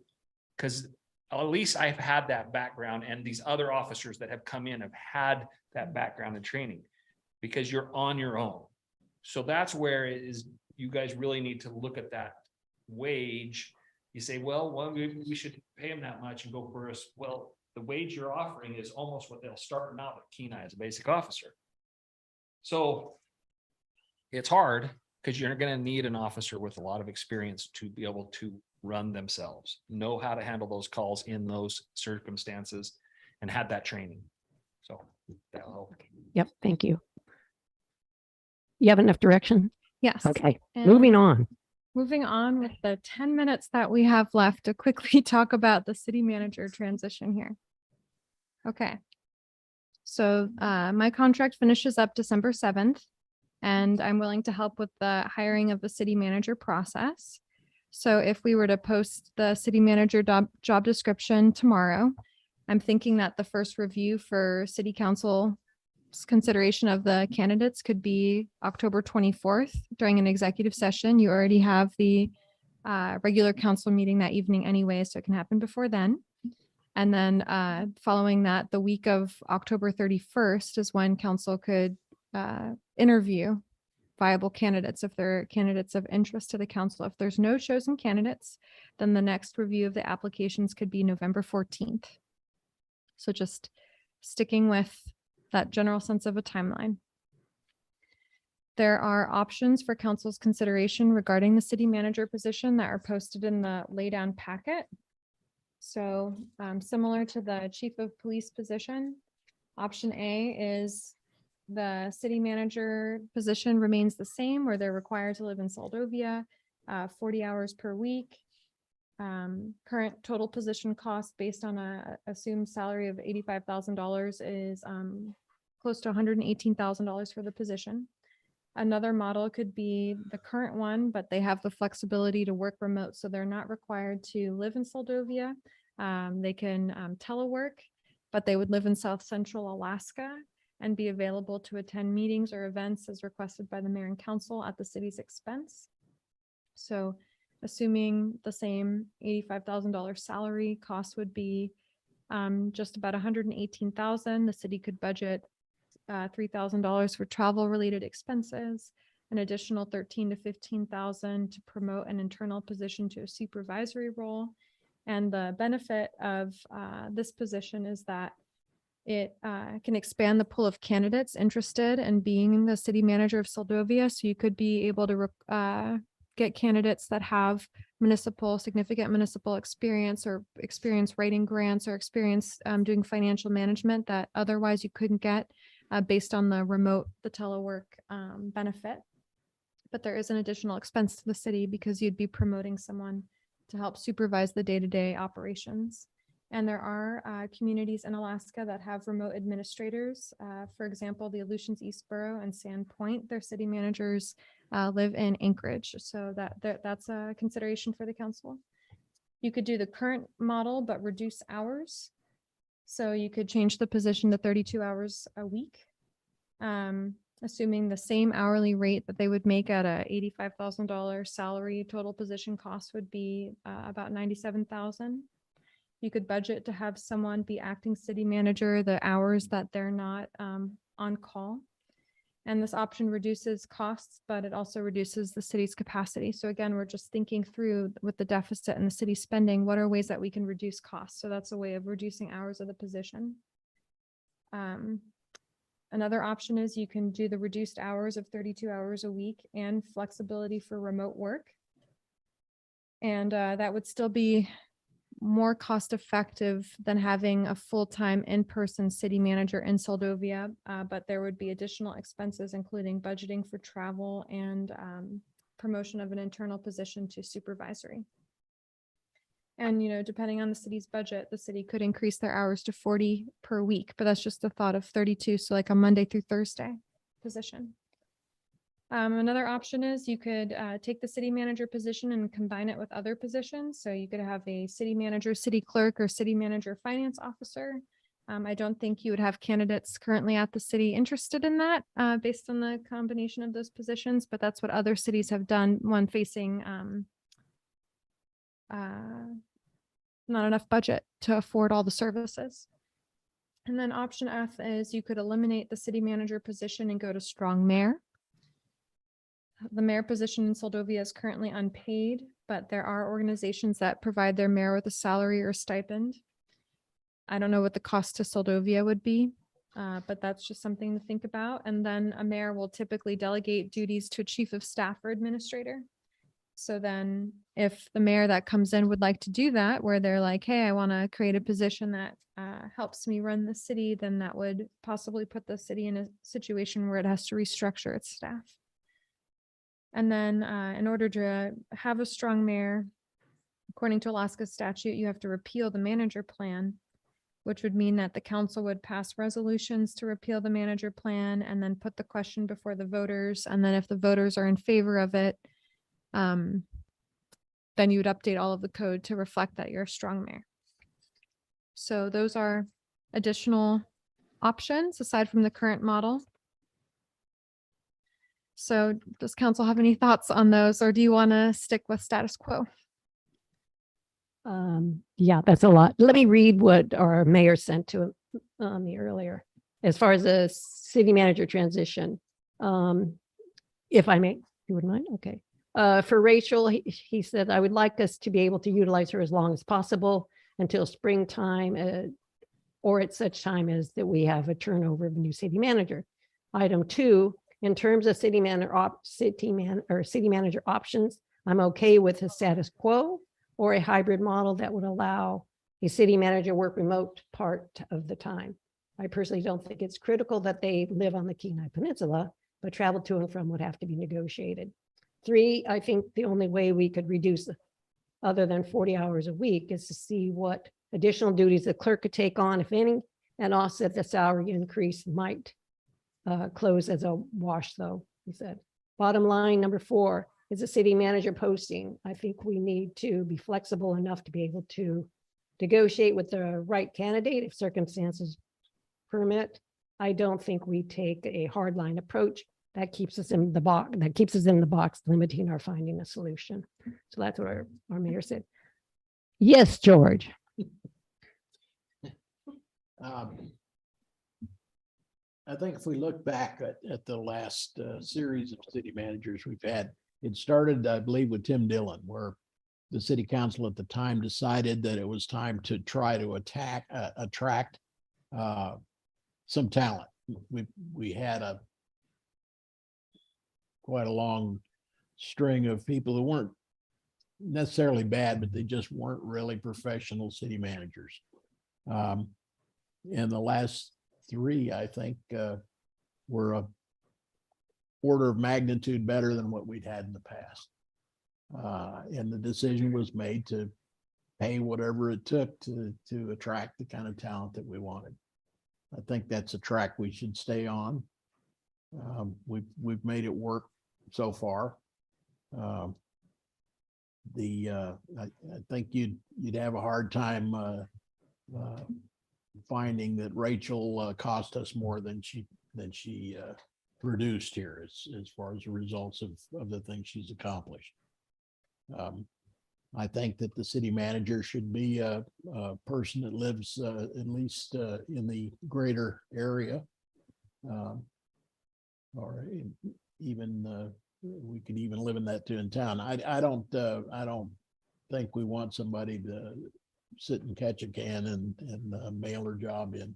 K: Because at least I've had that background, and these other officers that have come in have had that background and training, because you're on your own. So that's where it is. You guys really need to look at that wage. You say, well, we should pay them that much and go for us. Well, the wage you're offering is almost what they'll start out with Kenai as a basic officer. So it's hard because you're going to need an officer with a lot of experience to be able to run themselves, know how to handle those calls in those circumstances, and have that training. So that'll help.
C: Yep, thank you. You have enough direction?
D: Yes.
C: Okay,
D: And
C: moving on.
D: moving on with the 10 minutes that we have left to quickly talk about the city manager transition here. Okay. So my contract finishes up December 7th, and I'm willing to help with the hiring of the city manager process. So if we were to post the city manager job description tomorrow, I'm thinking that the first review for city council's consideration of the candidates could be October 24th during an executive session. You already have the regular council meeting that evening anyway, so it can happen before then. And then following that, the week of October 31st is when council could interview viable candidates if they're candidates of interest to the council. If there's no chosen candidates, then the next review of the applications could be November 14th. So just sticking with that general sense of a timeline. There are options for council's consideration regarding the city manager position that are posted in the laydown packet. So similar to the chief of police position, option A is the city manager position remains the same, where they're required to live in Soldovia, 40 hours per week. Current total position cost based on a assumed salary of $85,000 is close to $118,000 for the position. Another model could be the current one, but they have the flexibility to work remote, so they're not required to live in Soldovia. They can telework, but they would live in South Central Alaska and be available to attend meetings or events as requested by the mayor and council at the city's expense. So assuming the same $85,000 salary, cost would be just about $118,000. The city could budget $3,000 for travel related expenses, an additional $13,000 to $15,000 to promote an internal position to a supervisory role. And the benefit of this position is that it can expand the pool of candidates interested in being the city manager of Soldovia. So you could be able to get candidates that have significant municipal experience, or experience writing grants, or experience doing financial management that otherwise you couldn't get based on the telework benefit. But there is an additional expense to the city because you'd be promoting someone to help supervise the day-to-day operations. And there are communities in Alaska that have remote administrators. For example, the Aleutians East Borough and Sand Point, their city managers live in Anchorage. So that's a consideration for the council. You could do the current model, but reduce hours. So you could change the position to 32 hours a week, assuming the same hourly rate that they would make at a $85,000 salary. Total position cost would be about $97,000. You could budget to have someone be acting city manager the hours that they're not on call. And this option reduces costs, but it also reduces the city's capacity. So again, we're just thinking through with the deficit and the city spending, what are ways that we can reduce costs? So that's a way of reducing hours of the position. Another option is you can do the reduced hours of 32 hours a week and flexibility for remote work. And that would still be more cost effective than having a full-time in-person city manager in Soldovia, but there would be additional expenses, including budgeting for travel and promotion of an internal position to supervisory. And, depending on the city's budget, the city could increase their hours to 40 per week, but that's just the thought of 32. So like a Monday through Thursday position. Another option is you could take the city manager position and combine it with other positions. So you could have a city manager, city clerk, or city manager finance officer. I don't think you would have candidates currently at the city interested in that based on the combination of those positions, but that's what other cities have done when facing not enough budget to afford all the services. And then option F is you could eliminate the city manager position and go to strong mayor. The mayor position in Seldovia is currently unpaid, but there are organizations that provide their mayor with a salary or stipend. I don't know what the cost to Seldovia would be, but that's just something to think about. And then a mayor will typically delegate duties to a chief of staff or administrator. So then if the mayor that comes in would like to do that, where they're like, hey, I want to create a position that helps me run the city, then that would possibly put the city in a situation where it has to restructure its staff. And then in order to have a strong mayor, according to Alaska statute, you have to repeal the manager plan, which would mean that the council would pass resolutions to repeal the manager plan and then put the question before the voters. And then if the voters are in favor of it, then you would update all of the code to reflect that you're a strong mayor. So those are additional options aside from the current model. So does council have any thoughts on those, or do you want to stick with status quo?
C: Yeah, that's a lot. Let me read what our mayor sent to me earlier. As far as the city manager transition, if I may, you wouldn't mind? Okay. For Rachel, he said, I would like us to be able to utilize her as long as possible until springtime or at such time as that we have a turnover of a new city manager. Item 2, in terms of city manager options, I'm okay with the status quo or a hybrid model that would allow a city manager work remote part of the time. I personally don't think it's critical that they live on the Kenai Peninsula, but travel to and from would have to be negotiated. 3, I think the only way we could reduce other than 40 hours a week is to see what additional duties the clerk could take on, if any, and offset the salary increase might close as a wash, though, he said. Bottom line, number 4 is a city manager posting. I think we need to be flexible enough to be able to negotiate with the right candidate if circumstances permit. I don't think we take a hardline approach that keeps us in the box, limiting our finding a solution. So that's what our mayor said. Yes, George.
F: I think if we look back at the last series of city managers we've had, it started, I believe, with Tim Dillon, where the city council at the time decided that it was time to try to attract some talent. We had quite a long string of people who weren't necessarily bad, but they just weren't really professional city managers. And the last 3, I think, were a order of magnitude better than what we'd had in the past. And the decision was made to pay whatever it took to attract the kind of talent that we wanted. I think that's a track we should stay on. We've made it work so far. I think you'd have a hard time finding that Rachel cost us more than she produced here as far as the results of the things she's accomplished. I think that the city manager should be a person that lives at least in the greater area, or even we could even live in that too in town. I don't think we want somebody to sit and catch a can and mail her job in.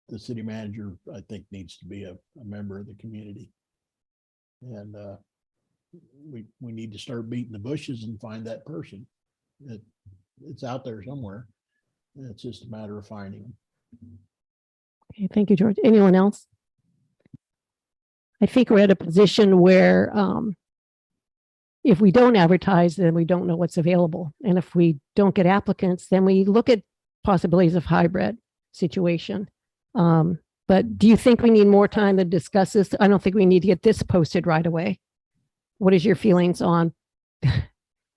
F: The city manager, I think, needs to be a member of the community, and we need to start beating the bushes and find that person. It's out there somewhere. It's just a matter of finding them.
C: Okay, thank you, George. Anyone else? I think we're at a position where if we don't advertise, then we don't know what's available. And if we don't get applicants, then we look at possibilities of hybrid situation. But do you think we need more time to discuss this? I don't think we need to get this posted right away. What is your feelings on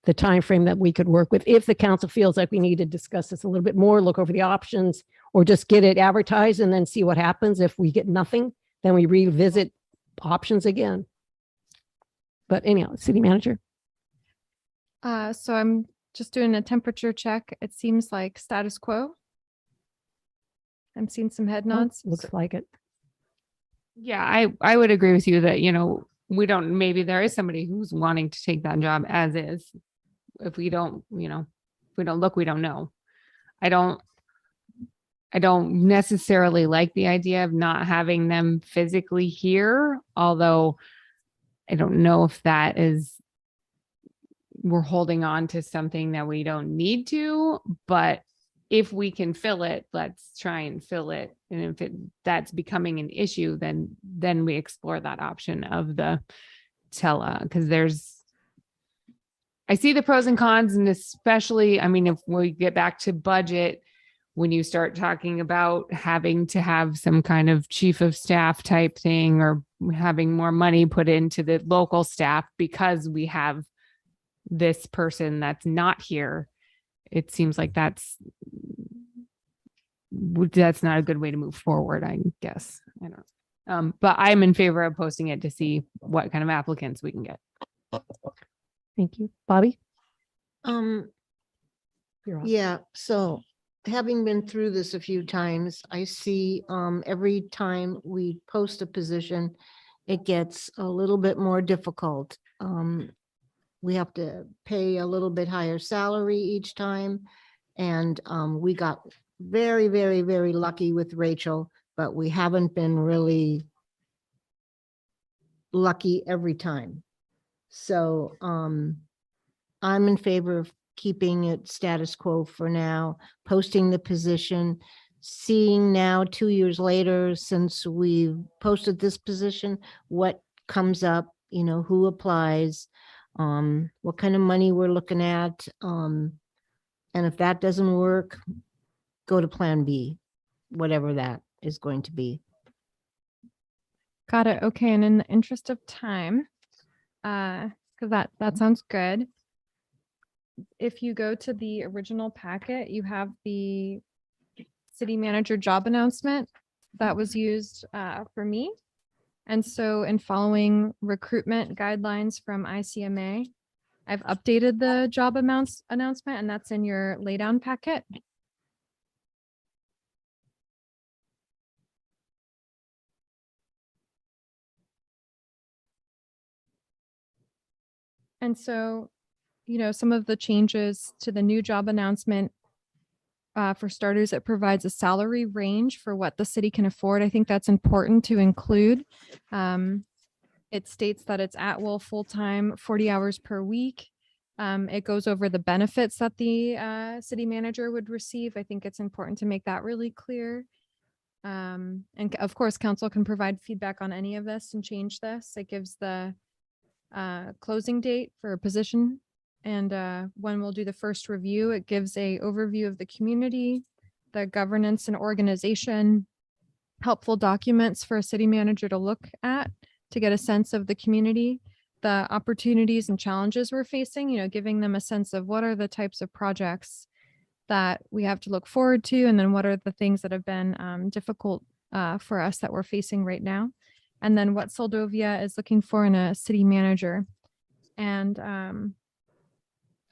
C: the time frame that we could work with? If the council feels like we need to discuss this a little bit more, look over the options, or just get it advertised and then see what happens. If we get nothing, then we revisit options again. But anyhow, city manager.
D: So I'm just doing a temperature check. It seems like status quo. I'm seeing some head nods.
C: Looks like it.
L: Yeah, I would agree with you that, we don't, maybe there is somebody who's wanting to take that job as is. If we don't, if we don't look, we don't know. I don't necessarily like the idea of not having them physically here, although I don't know if that is, we're holding on to something that we don't need to, but if we can fill it, let's try and fill it. And if that's becoming an issue, then we explore that option of the because I see the pros and cons, and especially, if we get back to budget, when you start talking about having to have some kind of chief of staff type thing, or having more money put into the local staff because we have this person that's not here, it seems like that's not a good way to move forward, I guess. I don't but I'm in favor of posting it to see what kind of applicants we can get.
C: Thank you. Bobby?
I: Um,
C: You're on.
I: yeah, so having been through this a few times, I see every time we post a position, it gets a little bit more difficult. We have to pay a little bit higher salary each time. And we got very, very, very lucky with Rachel, but we haven't been really lucky every time. So I'm in favor of keeping it status quo for now, posting the position, seeing now 2 years later, since we've posted this position, what comes up, who applies, what kind of money we're looking at. And if that doesn't work, go to plan B, whatever that is going to be.
D: Got it. Okay. And in the interest of time, because that sounds good. If you go to the original packet, you have the city manager job announcement that was used for me. And so in following recruitment guidelines from ICMA, I've updated the job announcement, and that's in your laydown packet. And so, some of the changes to the new job announcement, for starters, it provides a salary range for what the city can afford. I think that's important to include. It states that it's at will full-time, 40 hours per week. It goes over the benefits that the city manager would receive. I think it's important to make that really clear. And of course, council can provide feedback on any of this and change this. It gives the closing date for a position, and when we'll do the first review, it gives a overview of the community, the governance and organization, helpful documents for a city manager to look at to get a sense of the community, the opportunities and challenges we're facing, giving them a sense of what are the types of projects that we have to look forward to, and then what are the things that have been difficult for us that we're facing right now. And then what Soldovia is looking for in a city manager. And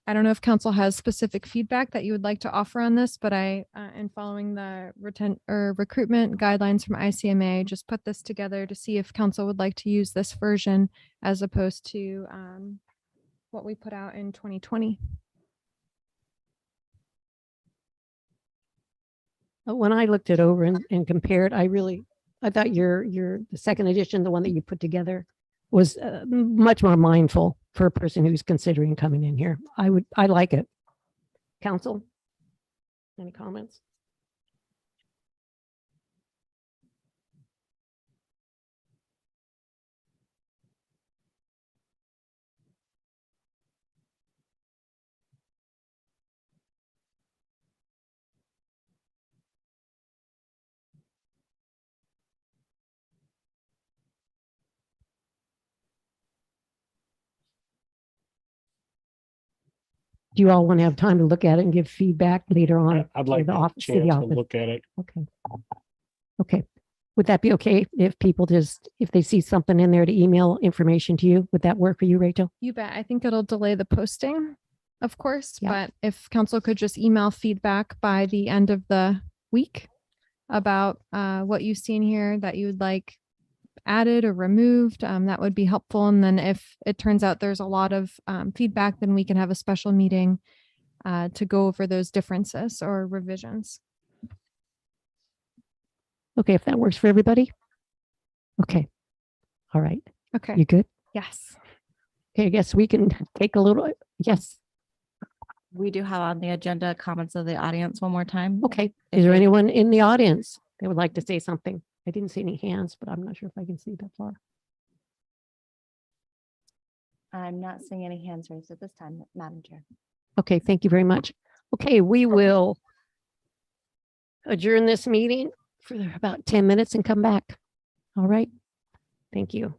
D: I don't know if council has specific feedback that you would like to offer on this, but I, in following the recruitment guidelines from ICMA, just put this together to see if council would like to use this version as opposed to what we put out in 2020.
C: When I looked it over and compared, I thought the second edition, the one that you put together, was much more mindful for a person who's considering coming in here. I like it. Council, any comments? Do you all want to have time to look at it and give feedback later on?
H: I'd
C: to
H: like
C: the
H: to have a
C: office, city
H: chance to
C: office?
H: look at it.
C: Okay. Okay. Would that be okay if people just, if they see something in there to email information to you? Would that work for you, Rachel?
D: You bet. I think it'll delay the posting, of course,
C: Yeah.
D: but if council could just email feedback by the end of the week about what you've seen here that you would like added or removed, that would be helpful. And then if it turns out there's a lot of feedback, then we can have a special meeting to go over those differences or revisions.
C: Okay, if that works for everybody? Okay. All right.
D: Okay.
C: You good?
D: Yes.
C: Okay, I guess we can take a little, yes.
B: We do have on the agenda comments of the audience one more time.
C: Okay.
B: If
C: Is there
B: they-
C: anyone in the audience that would like to say something? I didn't see any hands, but I'm not sure if I can see that far.
B: I'm not seeing any hands raised at this time, Madam Chair.
C: Okay, thank you very much. Okay, we will adjourn this meeting for about 10 minutes and come back. All right. Thank you.